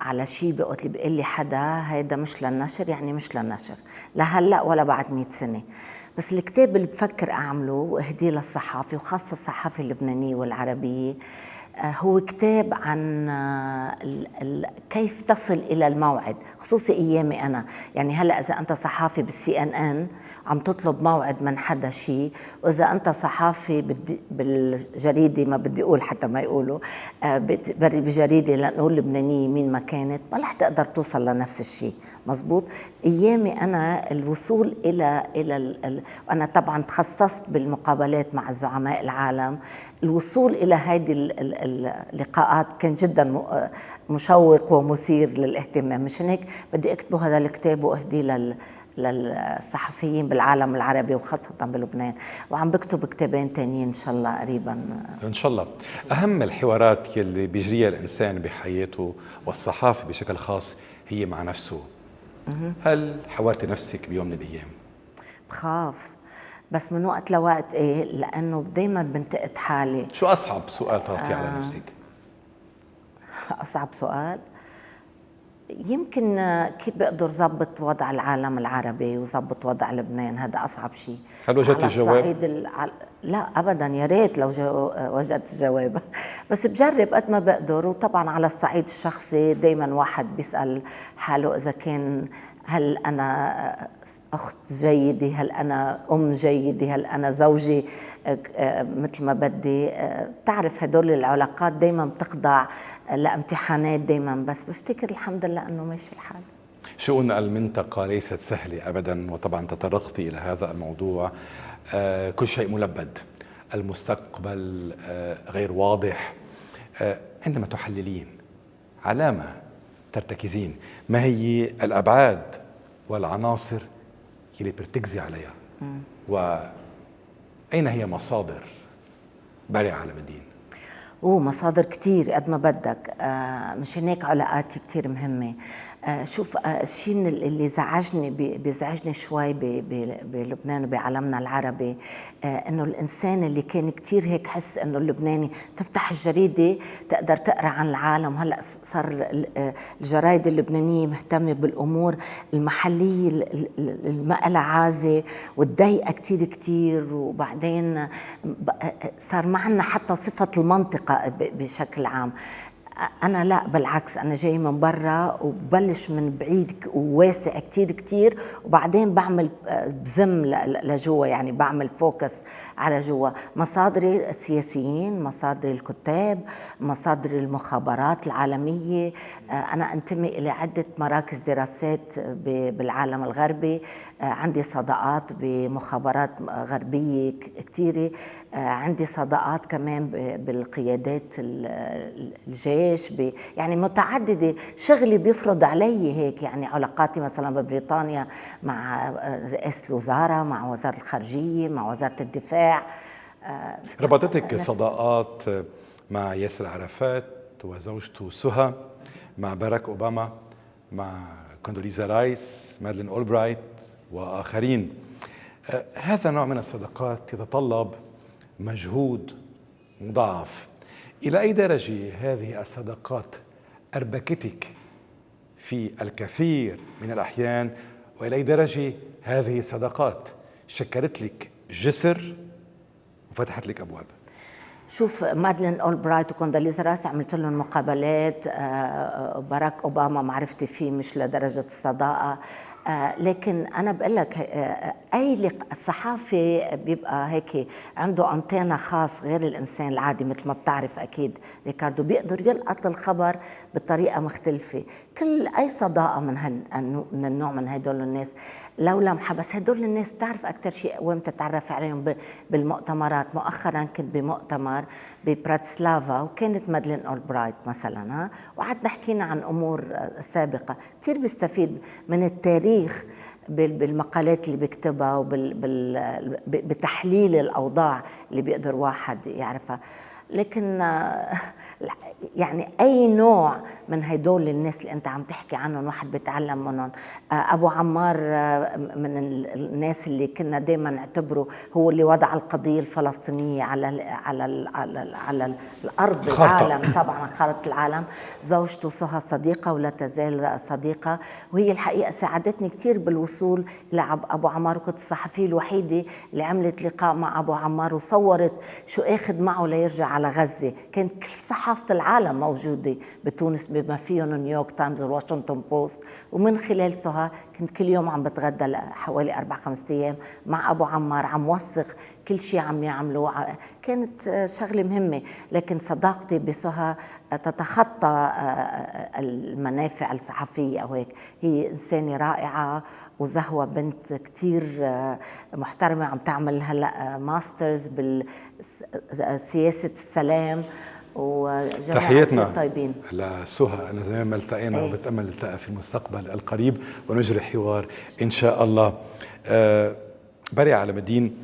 على شيء بيقول لي حدا هيدا مش للنشر، يعني مش للنشر لا هلأ ولا بعد 100 سنة. بس الكتاب اللي بفكر أعمله وأهديه للصحافة، وخاصة الصحافة اللبنانية والعربية، هو كتاب عن كيف تصل إلى الموعد، خصوصي أيامي أنا. يعني هلأ إذا أنت صحافي بالCNN عم تطلب موعد من حدا شيء، وإذا أنت صحافي بالجريدة، ما بدي أقول حتى ما يقولوا بجريدة لنقول لبنانية مين ما كانت، ما رح تقدر توصل لنفس الشيء. مزبوط. أيامي أنا الوصول إلى أنا طبعا تخصصت بالمقابلات مع زعماء العالم، الوصول إلى هذه اللقاءات كان جدا مشوق ومثير للاهتمام. مشان هيك بدي أكتبه هذا الكتاب وأهديه للصحفيين بالعالم العربي وخاصة بلبنان، وعم بكتب كتابين تانيين إن شاء الله قريبا إن شاء الله. أهم الحوارات يلي بيجريها الإنسان بحياته والصحافي بشكل خاص هي مع نفسه. هل حاورتي نفسك بيوم من الأيام؟ بخاف بس من وقت لوقت ايه، لانه دايما بنتقد حالي. شو أصعب سؤال طرحتيه على نفسك؟ اصعب سؤال يمكن كيف بقدر ضبط وضع العالم العربي وضبط وضع لبنان، هذا أصعب شيء. هل وجدتي الجواب؟ لا أبدا، يا ريت لو وجدت الجواب بس بجرب قد ما بقدر. وطبعا على الصعيد الشخصي دايما واحد بيسأل حاله إذا كان هل أنا أخت جيدة، هل أنا أم جيدة، هل أنا زوجي مثل ما بدي. تعرف هدول العلاقات دايما بتخضع لامتحانات دايما، بس بفتكر الحمد لله أنه ماشي الحال. شؤون المنطقة ليست سهلة أبدا، وطبعا تطرقت إلى هذا الموضوع. كل شيء ملبد، المستقبل غير واضح. عندما تحللين على ما ترتكزين؟ ما هي الأبعاد والعناصر اللي بترتكزي عليها؟ وأين هي مصادر بارعة على مدين؟ مصادر كتير قد ما بدك. مش هناك علاقاتي كتير مهمة. شوف، الشيء اللي بيزعجني شوي بلبنان وبعالمنا العربي، انه الانسان اللي كان كتير هيك حس انه اللبناني تفتح الجريدة تقدر تقرا عن العالم. هلا صار الجرايد اللبنانية مهتمة بالامور المحلية اللي لها عازة والضيقة كتير كتير. وبعدين صار معنا حتى صفة المنطقة بشكل عام. أنا لا، بالعكس، أنا جاي من برا وببلش من بعيد وواسع كتير كتير، وبعدين بعمل بزم لجوا، يعني بعمل فوكس على جوا. مصادري السياسيين، مصادري الكتاب، مصادري المخابرات العالمية. أنا أنتمي إلى عدة مراكز دراسات بالعالم الغربي. عندي صداقات بمخابرات غربية كتيرة. عندي صداقات كمان بالقيادات الجيش، يعني متعددة. شغلي بيفرض علي هيك، يعني علاقاتي مثلا ببريطانيا مع رئاسة الوزراء، مع وزارة الخارجية، مع وزارة الدفاع. ربطتك صداقات مع ياسر عرفات وزوجته سهى، مع باراك أوباما، مع كوندوليزا رايس، مادلين أولبرايت وآخرين. هذا نوع من الصداقات يتطلب مجهود مضاعف. إلى أي درجة هذه الصداقات أربكتك في الكثير من الأحيان، وإلى أي درجة هذه الصداقات شكلت لك جسر وفتحت لك أبواب؟ شوف، مادلين أولبرايت وكوندوليزا رايس عملت لهم مقابلات. باراك أوباما معرفتي فيه مش لدرجة الصداقة. لكن أنا بقول لك، أي الصحافي بيبقى هيك عنده أنتينا خاص غير الإنسان العادي. مثل ما بتعرف أكيد ريكاردو، بيقدر يلقط الخبر بطريقة مختلفة. أي صداقة من النوع من هدول الناس لو لمحة. بس هدول الناس بتعرف أكتر شيء وين تتعرف عليهم بالمؤتمرات. مؤخرا كنت بمؤتمر ببراتسلافا، وكانت مادلين أولبرايت مثلا، وقعدنا حكينا عن أمور سابقة. كثير بيستفيد من التاريخ بالمقالات اللي بيكتبها وبتحليل الأوضاع اللي بيقدر واحد يعرفها. لكن يعني أي نوع من هدول الناس اللي أنت عم تحكي عنهم واحد بيتعلم منهم. أبو عمار من الناس اللي كنا دايما نعتبره هو اللي وضع القضية الفلسطينية على الأرض العالم، طبعا خارطة العالم. زوجته سهى صديقة ولا تزال صديقة، وهي الحقيقة ساعدتني كتير بالوصول إلى أبو عمار. وكنت الصحفية الوحيدة اللي عملت لقاء مع أبو عمار وصورت شو أخذ معه ليرجع على غزة. كانت كل صحافة العالم موجودة بتونس بما فيهم نيويورك تايمز والواشنطن بوست. ومن خلال سهى كنت كل يوم عم بتغدى حوالي 4-5 أيام مع أبو عمار، عم وثق كل شيء عم يعملوا. كانت شغلة مهمة. لكن صداقتي بسهى تتخطى المنافع الصحفية أو هيك. هي إنسانة رائعة، وزهوة بنت كتير محترمة، عم تعمل هلأ ماسترز بالسياسة السلام، تحياتنا طيبين لسهى. أنا زمان ما التقينا وبتأمل نلتقى في المستقبل القريب ونجري حوار إن شاء الله. بارعة على مدين،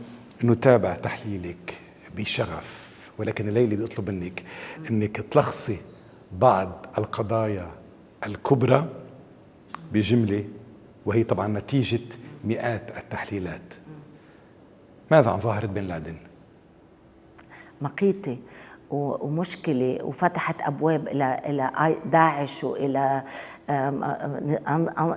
نتابع تحليلك بشغف، ولكن الليلة بيطلب منك أنك تلخصي بعض القضايا الكبرى بجملة، وهي طبعا نتيجة مئات التحليلات. ماذا عن ظاهرة بن لادن؟ مقيتة ومشكلة، وفتحت أبواب إلى داعش وإلى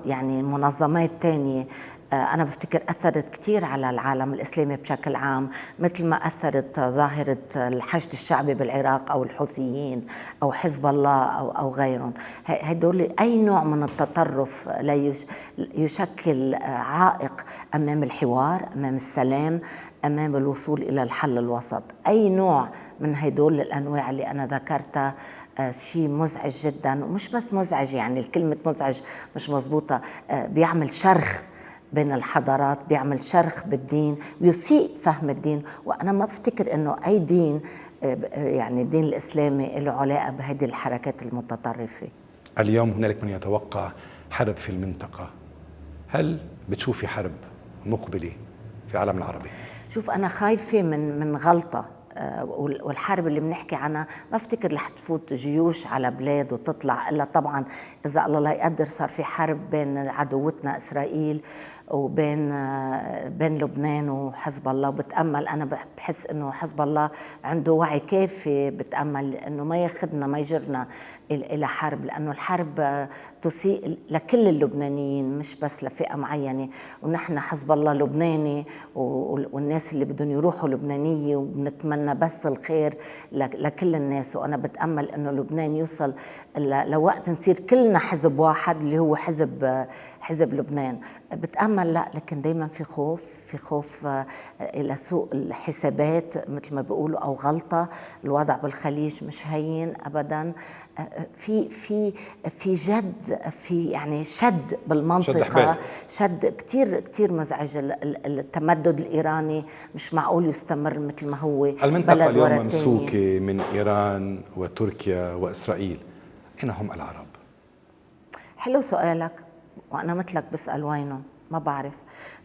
يعني منظمات تانية. أنا بفتكر أثرت كتير على العالم الإسلامي بشكل عام، مثل ما أثرت ظاهرة الحشد الشعبي بالعراق أو الحوثيين أو حزب الله أو غيرهم. هدول أي نوع من التطرف لا يشكل عائق أمام الحوار، أمام السلام، أمام الوصول إلى الحل الوسط. أي نوع من هدول الأنواع اللي أنا ذكرتها شيء مزعج جدا، ومش بس مزعج، يعني الكلمة مزعج مش مزبوطة، بيعمل شرخ بين الحضارات، بيعمل شرخ بالدين، بيسيء فهم الدين. وأنا ما بفتكر إنه أي دين يعني الدين الإسلامي له علاقة بهذه الحركات المتطرفة. اليوم هنالك من يتوقع حرب في المنطقة، هل بتشوفي حرب مقبلة في العالم العربي؟ شوف، أنا خايفة من غلطة، والحرب اللي بنحكي عنها ما افتكر رح تفوت جيوش على بلاد وتطلع الا طبعا اذا الله لا يقدر صار في حرب بين عدوتنا اسرائيل بين لبنان وحزب الله. وبتامل، انا بحس انه حزب الله عنده وعي كافي، بتامل انه ما ياخذنا ما يجرنا الى حرب، لانه الحرب تسيء لكل اللبنانيين مش بس لفئه معينه. ونحن حزب الله لبناني، والناس اللي بدهم يروحوا لبنانيه، وبنتمنى بس الخير لكل الناس. وانا بتامل انه لبنان يوصل لوقت نصير كلنا حزب واحد اللي هو حزب لبنان. بتأمل لا، لكن دايما في خوف إلى سوء الحسابات مثل ما بيقولوا، أو غلطة. الوضع بالخليج مش هين أبدا، في جد، في يعني شد بالمنطقة، شد كتير مزعج. التمدد الإيراني مش معقول يستمر مثل ما هو. المنطقة اليوم ممسوكة من إيران وتركيا وإسرائيل، أين هم العرب؟ حلو سؤالك، وأنا مثلك بسأل وينهم، ما بعرف.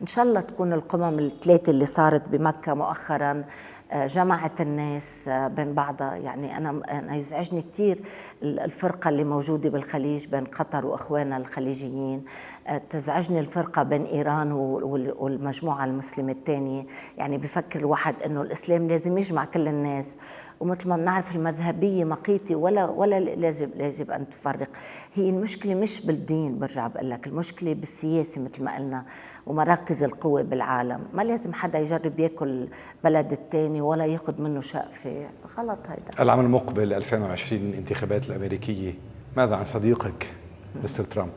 إن شاء الله تكون القمم الثلاثة اللي صارت بمكة مؤخراً جمعت الناس بين بعضها. يعني أنا يزعجني كتير الفرقة اللي موجودة بالخليج بين قطر وإخواننا الخليجيين، تزعجني الفرقة بين إيران والمجموعة المسلمة الثانية. يعني بفكر الواحد إنه الإسلام لازم يجمع كل الناس، ومثل ما بنعرف المذهبية مقيتة ولا لازم أن تفرق. هي المشكلة مش بالدين، برجع بقول لك المشكلة بالسياسة مثل ما قلنا، ومراكز القوة بالعالم. ما لازم حدا يجرب ياكل بلد التاني ولا ياخد منه شقفة، غلط هيدا. العام المقبل 2020 الانتخابات الأمريكية، ماذا عن صديقك مستر ترامب؟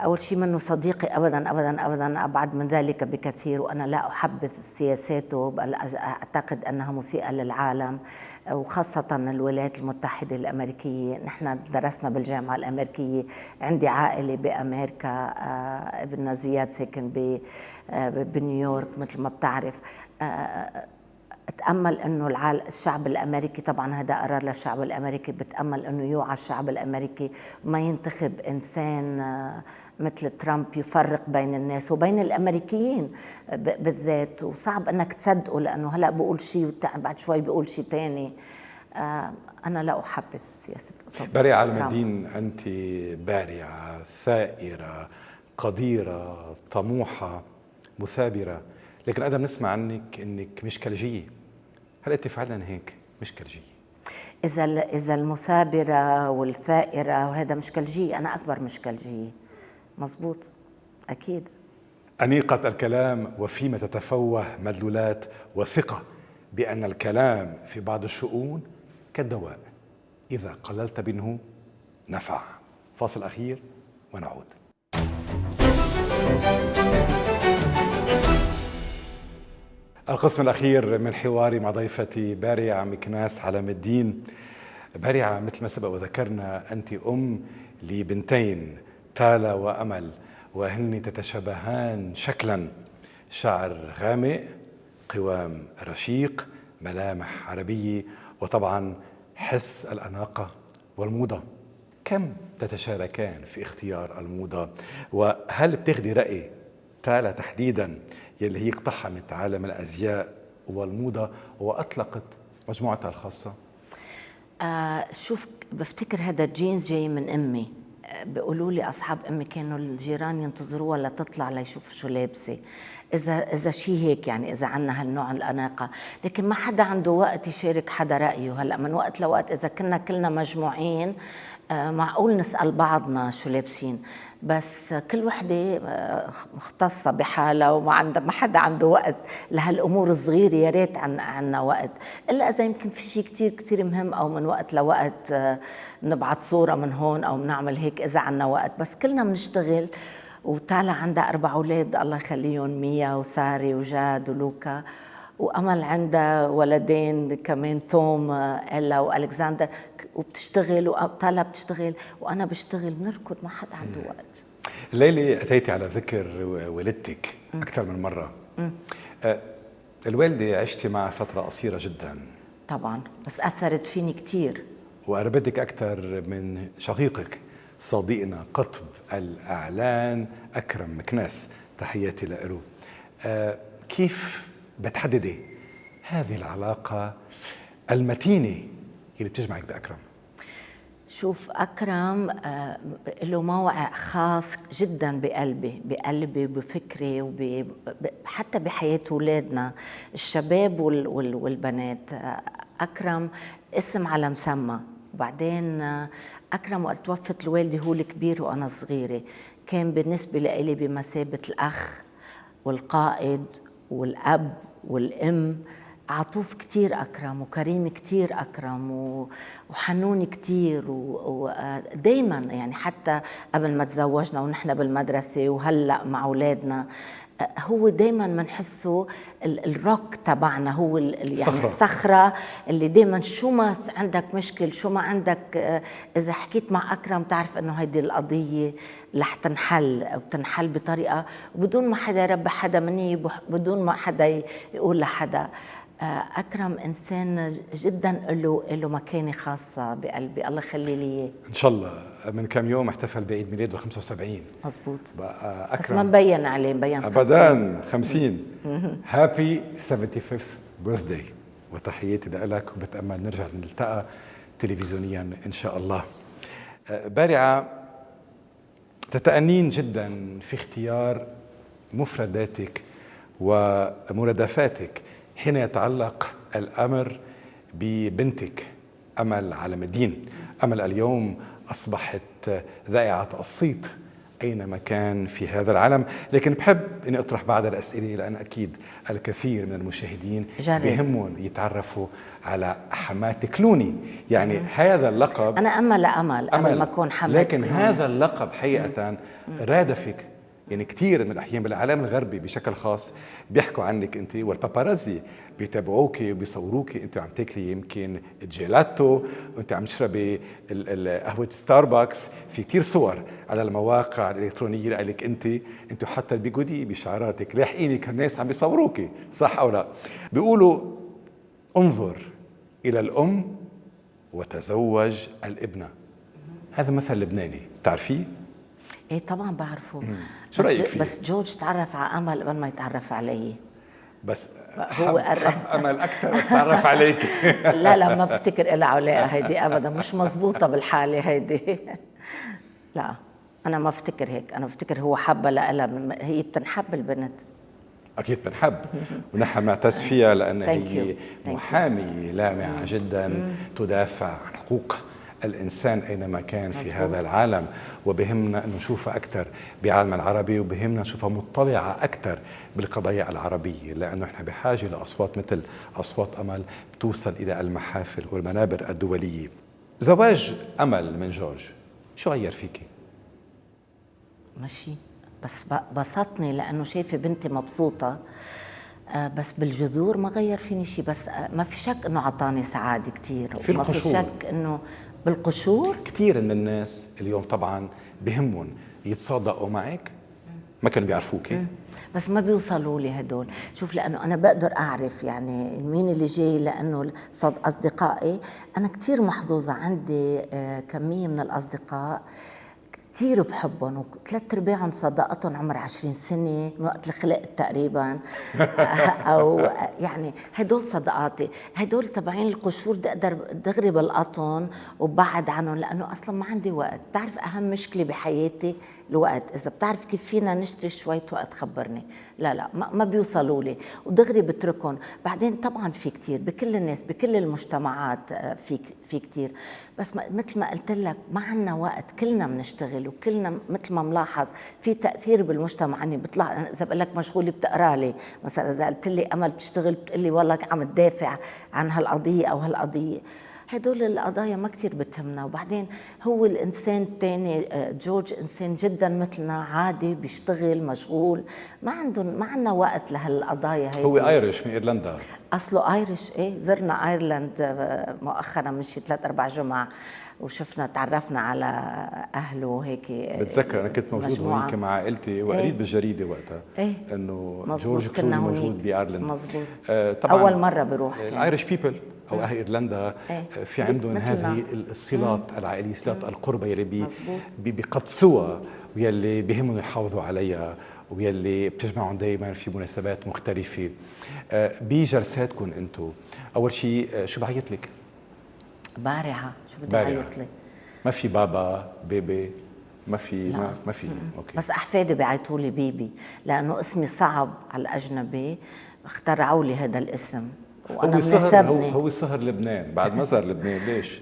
أول شيء منه صديقي أبداً أبداً أبداً، أبعد من ذلك بكثير. وأنا لا أحبذ سياساته، بل أعتقد أنها مسيئة للعالم وخاصة الولايات المتحدة الأمريكية. نحن درسنا بالجامعة الأمريكية، عندي عائلة بأمريكا، ابننا زياد ساكن بنيويورك مثل ما بتعرف. أتأمل أنه الشعب الأمريكي، طبعا هذا قرار للشعب الأمريكي، بتأمل أنه يوعى الشعب الأمريكي وما ينتخب إنسان مثل ترامب يفرق بين الناس وبين الأمريكيين بالذات. وصعب أنك تصدقه، لأنه هلأ بقول شيء بعد شوي بقول شيء تاني. أنا لا أحبذ سياسة بارعة علم الدين، أنت بارعة، ثائرة، قديرة، طموحة، مثابرة، لكن أنا بنسمع عنك أنك مشكلجية. هل أنت فعلا هيك مشكلجية؟ إذا المثابرة والثائرة وهذا مشكلجية، أنا أكبر مشكلجية. مزبوط، أكيد. أنيقة الكلام وفيما تتفوه مدلولات وثقة بأن الكلام في بعض الشؤون كالدواء، إذا قللت منه نفع. فاصل أخير ونعود. القسم الأخير من حواري مع ضيفتي بارعة مكناس علم الدين. بارعة، مثل ما سبق وذكرنا، أنت أم لبنتين تالا وأمل، وهن تتشابهان شكلا، شعر غامق، قوام رشيق، ملامح عربية، وطبعا حس الأناقة والموضة. كم تتشاركان في اختيار الموضة؟ وهل بتاخدي رأي تالا تحديدا يلي هي اقتحمت عالم الأزياء والموضة وأطلقت مجموعتها الخاصة؟ شوف، بفتكر هذا الجينز جاي من أمي. بيقولوا لي اصحاب امي كانوا الجيران ينتظروها لتطلع ليشوف شو لابسه، اذا شيء هيك يعني، اذا عنا هالنوع الاناقه. لكن ما حدا عنده وقت يشارك حدا رايه. هلا من وقت لوقت اذا كنا كلنا مجموعين معقول نسال بعضنا شو لابسين، بس كل وحده مختصه بحالها ما حدا عنده وقت لهالامور الصغيره. يا ريت عنا وقت، الا اذا يمكن في شيء كتير كتير مهم، او من وقت لوقت نبعت صوره من هون او بنعمل هيك اذا عنا وقت. بس كلنا بنشتغل. وتالا عندها 4 أولاد الله يخليهم، ميا وساري وجاد ولوكا، وأمل عندها ولدين كمان، توم إلا وألكسندر، وبتشتغل، وتالا بتشتغل وأنا بشتغل، بنركض، ما حدا عنده وقت. الليلة أتيتي على ذكر والدتك أكثر من مرة. الوالدة عشتي معها فترة قصيرة جدا طبعا، بس أثرت فيني كتير، وقربتك أكثر من شقيقك صديقنا قطب الأعلان أكرم مكناس، تحياتي له. كيف بتحددي هذه العلاقة المتينة اللي بتجمعك بأكرم؟ شوف، أكرم له موقع خاص جدا بقلبي وبفكري حتى بحياة أولادنا الشباب والبنات. أكرم اسم على مسمى. وبعدين أكرم وقت توفت الوالدة هو الكبير وأنا صغيرة، كان بالنسبة لي بمثابة الأخ والقائد والأب والأم. عطوف كتير أكرم، وكريم كتير أكرم، وحنون كتير، ودايما يعني حتى قبل ما تزوجنا ونحن بالمدرسة وهلأ مع أولادنا، هو دايما منحسه الروك تبعنا، هو يعني الصخرة اللي دايما شو ما عندك مشكل، شو ما عندك، إذا حكيت مع أكرم تعرف إنه هيدي القضية رح تنحل، وتنحل بطريقة بدون ما حدا يربي حدا مني، بدون ما حدا يقول لحدا. أكرم إنسان جدا له مكانة خاصة بقلبي، الله يخلي لي إياه. إن شاء الله. من كم يوم احتفل بعيد ميلاده 75. مزبوط. أكرم بس ما مبين عليه، مبين أبداً 50. هابي 75th birthday، وتحياتي لك، وبتأمل نرجع نلتقى تلفزيونيا إن شاء الله. بارعة، تتأنين جدا في اختيار مفرداتك ومرادفاتك حين يتعلق الأمر ببنتك أمل علم الدين. أمل اليوم أصبحت ذائعة الصيت أينما كان في هذا العالم، لكن بحب أني أطرح بعض الأسئلة، لأن أكيد الكثير من المشاهدين بيهمهم يتعرفوا على حماتي كلوني. يعني هذا اللقب، أنا أمل قبل ما أكون حماتي، لكن هذا اللقب حقيقة رادفك يعني كثير من الأحيان بالعالم الغربي بشكل خاص بيحكوا عنك أنت، والبابارازي بيتابعوك وبيصوروك أنت عم تاكلي يمكن جيلاتو وأنت عم تشربي قهوة ستاربكس. في كثير صور على المواقع الإلكترونية لك أنت حتى البيجودي بشعاراتك لاحقينك الناس عم بيصوروك، صح أو لا؟ بيقولوا انظر إلى الأم وتزوج الابنة. هذا مثل لبناني، تعرفيه؟ ايه طبعا بعرفه. شو رأيك فيه؟ بس جورج تعرف على أمل قبل ما يتعرف علي. بس هو حب أمل أكثر وتعرف عليك. لا ما بفتكر إلها علاقة هيدي أبدا، مش مزبوطة بالحالة هيدي. لا أنا ما بفتكر هيك، أنا بفتكر هو حبها لها، هي بتنحب البنت. أكيد بنحب، ونحن نعتز فيها لأن هي محامية لامعة جدا تدافع عن حقوق الإنسان أينما كان في هذا العالم، وبهمنا أن نشوفها أكثر بعالم العربي، وبهمنا نشوفها مطلعة أكثر بالقضايا العربية، لأنه إحنا بحاجة لأصوات مثل أصوات أمل توصل إلى المحافل والمنابر الدولية. زواج أمل من جورج شو غير فيكي؟ ماشي، بس بسطني لأنه شايفة بنتي مبسوطة، بس بالجذور ما غير فيني شيء. بس ما في شك انه عطاني سعاده كثير، في ما في شك انه بالقشور. كثير من الناس اليوم طبعا بهمهم يتصادقوا معك، ما كانوا بيعرفوك، بس ما بيوصلوا لي هدول. شوف، لانه انا بقدر اعرف يعني مين اللي جاي، لانه اصدقائي انا كثير محظوظه، عندي كميه من الاصدقاء كتير بحبهم، وثلاث ارباعهم صداقتهم عمر 20 سنة من وقت الخلق تقريبا. او يعني هدول صداقاتي، هدول تبعين القشور بقدر دغري بلقطهم وبعد عنهم، لانه اصلا ما عندي وقت. بتعرف اهم مشكلة بحياتي الوقت، اذا بتعرف كيف فينا نشتري شوية وقت خبرني. لا لا ما بيوصلوا لي، ودغري بتركهم. بعدين طبعا في كتير بكل الناس بكل المجتمعات، في كتير، بس مثل ما قلت لك ما عنا وقت، كلنا بنشتغل وكلنا مثل ما ملاحظ في تأثير بالمجتمع. اني بطلع اذا بقول لك مشغوله بتقرا لي مثلا، اذا قلت لي امل بتشتغل بتقول لي والله عم تدافع عن هالقضيه او هالقضيه. هدول القضايا ما كتير بتهمنا. وبعدين هو الانسان الثاني جورج انسان جدا مثلنا، عادي بيشتغل مشغول، ما عندنا وقت لهالقضايا هيدي. هو ايرش من ايرلندا. اصله ايرش، ايه زرنا ايرلند مؤخرا من شي 3-4 جمعة، وشفنا تعرفنا على اهله هيك. بتذكر انا كنت موجود هونيك مع عائلتي وقريت بالجريده وقتها انه جورج كلوني موجود بايرلند. مزبوط. طبعا اول مره بروح الايرش بيبل او اهل ايرلندا في عندهم هذه الصلات العائليه، صلات القربة يلي بيقدسوها ويلي بيهمهم يحافظوا عليها ويلي بتجمعهم دائما في مناسبات مختلفه. بجلساتكم انتم اول شيء شو بعيط لك؟ بارعه. شو بدي اعيط لي؟ ما في بابا بيبي؟ ما في لا. ما في اوكي. بس احفادي بيعيطوا لي بيبي، لانه اسمي صعب على الاجنبي، اخترعوا لي هذا الاسم وانا مناسبني. هو صهر لبنان بعد ما صار لبنان ليش؟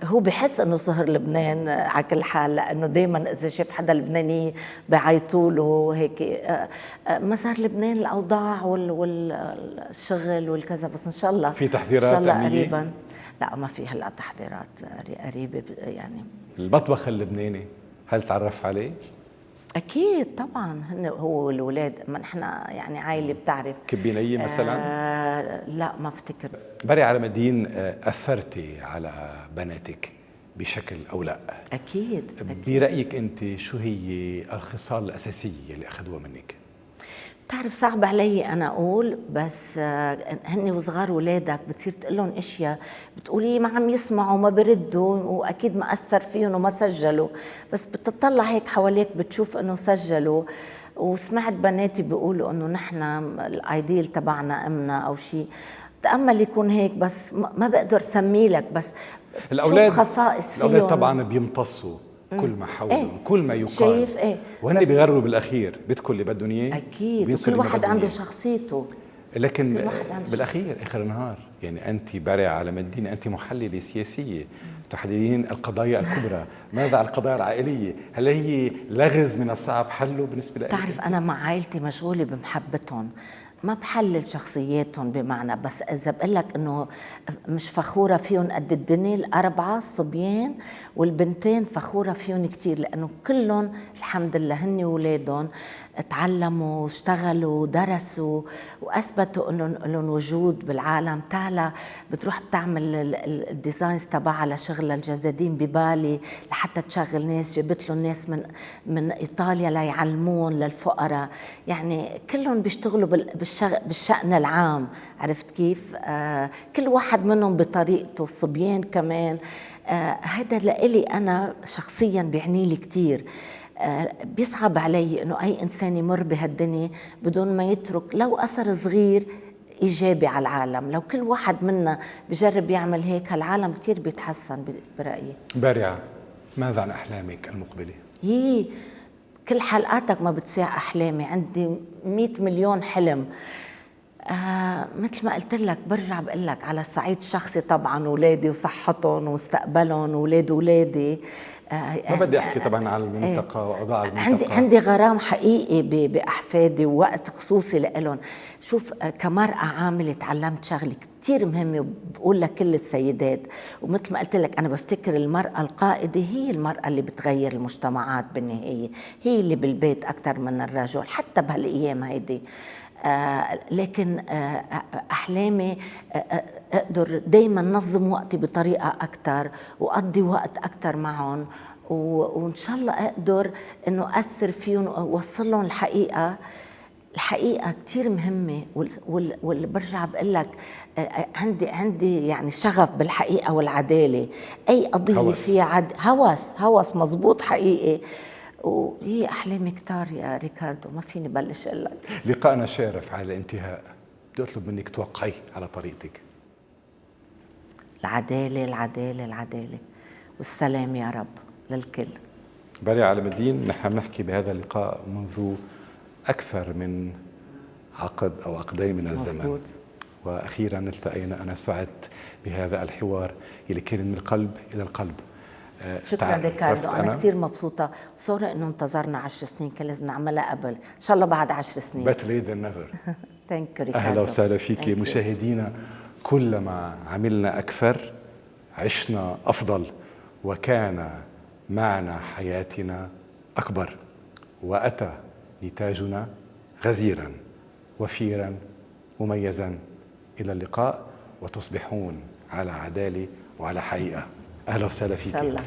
هو بحس انه صهر لبنان على كل حال، لانه دائما اذا شاف حدا لبناني بيعيطوا له هيك. ما صار لبنان الاوضاع والشغل والكذا، بس ان شاء الله في تحذيرات ان شاء الله أمنية؟ قريبا. لا ما في هلا تحذيرات قريبه يعني. المطبخ اللبناني هل تعرف عليه؟ اكيد طبعا، هو والولاد، ما نحن يعني عائله بتعرف. كبينيه مثلا؟ لا ما افتكر. بري على مدين اثرتي على بناتك بشكل او لا؟ اكيد. برايك انت شو هي الخصال الاساسيه اللي اخذوها منك؟ بتعرف صعب علي انا اقول، بس هن وصغار ولادك بتصير تقول لهم اشياء بتقولي ما عم يسمعوا ما بردوا، واكيد ما اثر فيهم وما سجلوا، بس بتطلع هيك حواليك بتشوف انه سجلوا. وسمعت بناتي بيقولوا انه نحن الايديل تبعنا امنا او شيء. تامل يكون هيك، بس ما بقدر سمي لك، بس الاولاد خصائص فيهم. الاولاد طبعا بيمتصوا كل ما حولهم، كل ما يقال، شايف وهن بيغروا بالاخير، بيدخل اللي بدهم اياه اكيد، وكل واحد عنده شخصيته. لكن بالاخير اخر النهار يعني انت بارعه على مدين، انت محلله سياسيه تحددين القضايا الكبرى. ماذا عن القضايا العائليه؟ هل هي لغز من الصعب حله بالنسبه لك؟ تعرف انا مع عائلتي مشغوله بمحبتهم، ما بحلل شخصياتهم بمعنى، بس اذا بقول لك انه مش فخوره فيهم قد الدنيا. الاربعه الصبيان والبنتين فخوره فيهم كثير، لانه كلهم الحمد لله هن واولادهم تعلموا اشتغلوا درسوا واثبتوا انه لهم وجود بالعالم. تعالى بتروح بتعمل الديزاينز تبعها لشغل الجزادين ببالي لحتى تشغل ناس، جبت لهم ناس من ايطاليا ليعلمون للفقراء. يعني كلهم بيشتغلوا بالشأن العام، عرفت كيف؟ كل واحد منهم بطريقته، الصبيان كمان. هذا لإلي أنا شخصيا بيعني لي كتير. بيصعب علي إنه أي إنسان يمر بهالدنيا بدون ما يترك لو أثر صغير إيجابي على العالم. لو كل واحد منا بجرب يعمل هيك هالعالم كتير بيتحسن برأيي. بارعة، ماذا عن أحلامك المقبلة؟ كل حلقاتك ما بتساع أحلامي، عندي 100 مليون حلم. مثل ما قلت لك برجع بقول لك على الصعيد الشخصي طبعا اولادي وصحتهم ومستقبلهم واولاد اولادي. ما بدي احكي طبعا على المنطقه واوضاع المنطقه. عندي غرام حقيقي باحفادي ووقت خصوصي لهم. شوف كمرأة عاملة تعلمت شغله كثير مهمه، وبقول لكل السيدات، ومثل ما قلت لك انا بفتكر المرأة القائدة هي المرأة اللي بتغير المجتمعات بالنهايه، هي اللي بالبيت اكثر من الرجل حتى بهالايام هيدي. لكن أحلامي أقدر دايما نظم وقتي بطريقة أكتر وأقضي وقت أكتر معهم، وإن شاء الله أقدر أنه أثر فيهم وأوصل لهم الحقيقة الحقيقة كتير مهمة، واللي برجع بقول لك عندي يعني شغف بالحقيقة والعدالة. أي قضية هوس. فيها هوس مزبوط حقيقي، وهي أحلامي كتار يا ريكاردو، ما فيني بلش أقول لك. لقاءنا شارف على الانتهاء، بدي أطلب منك توقعي على طريقتك. العدالة العدالة العدالة والسلام يا رب للكل. بارع علم الدين، نحن بنحكي بهذا اللقاء منذ أكثر من عقد أو عقدين من الزمن. مزبوط. وأخيرا التقينا. أنا سعدت بهذا الحوار اللي كان من القلب إلى القلب. شكرا ريكاردو، أنا كتير مبسوطة، وصورة إنه انتظرنا 10 سنين، كان لازم نعملها قبل، إن شاء الله بعد 10 سنين. better late than never. ثانك يو ريكاردو. أهلا وسهلا فيك مشاهدينا. كلما عملنا أكثر عشنا أفضل، وكان معنى حياتنا أكبر، وأتى نتاجنا غزيرا وفيرا مميزا. إلى اللقاء، وتصبحون على عدالة وعلى حقيقة. أهلا وسهلا فيك. إن شاء الله.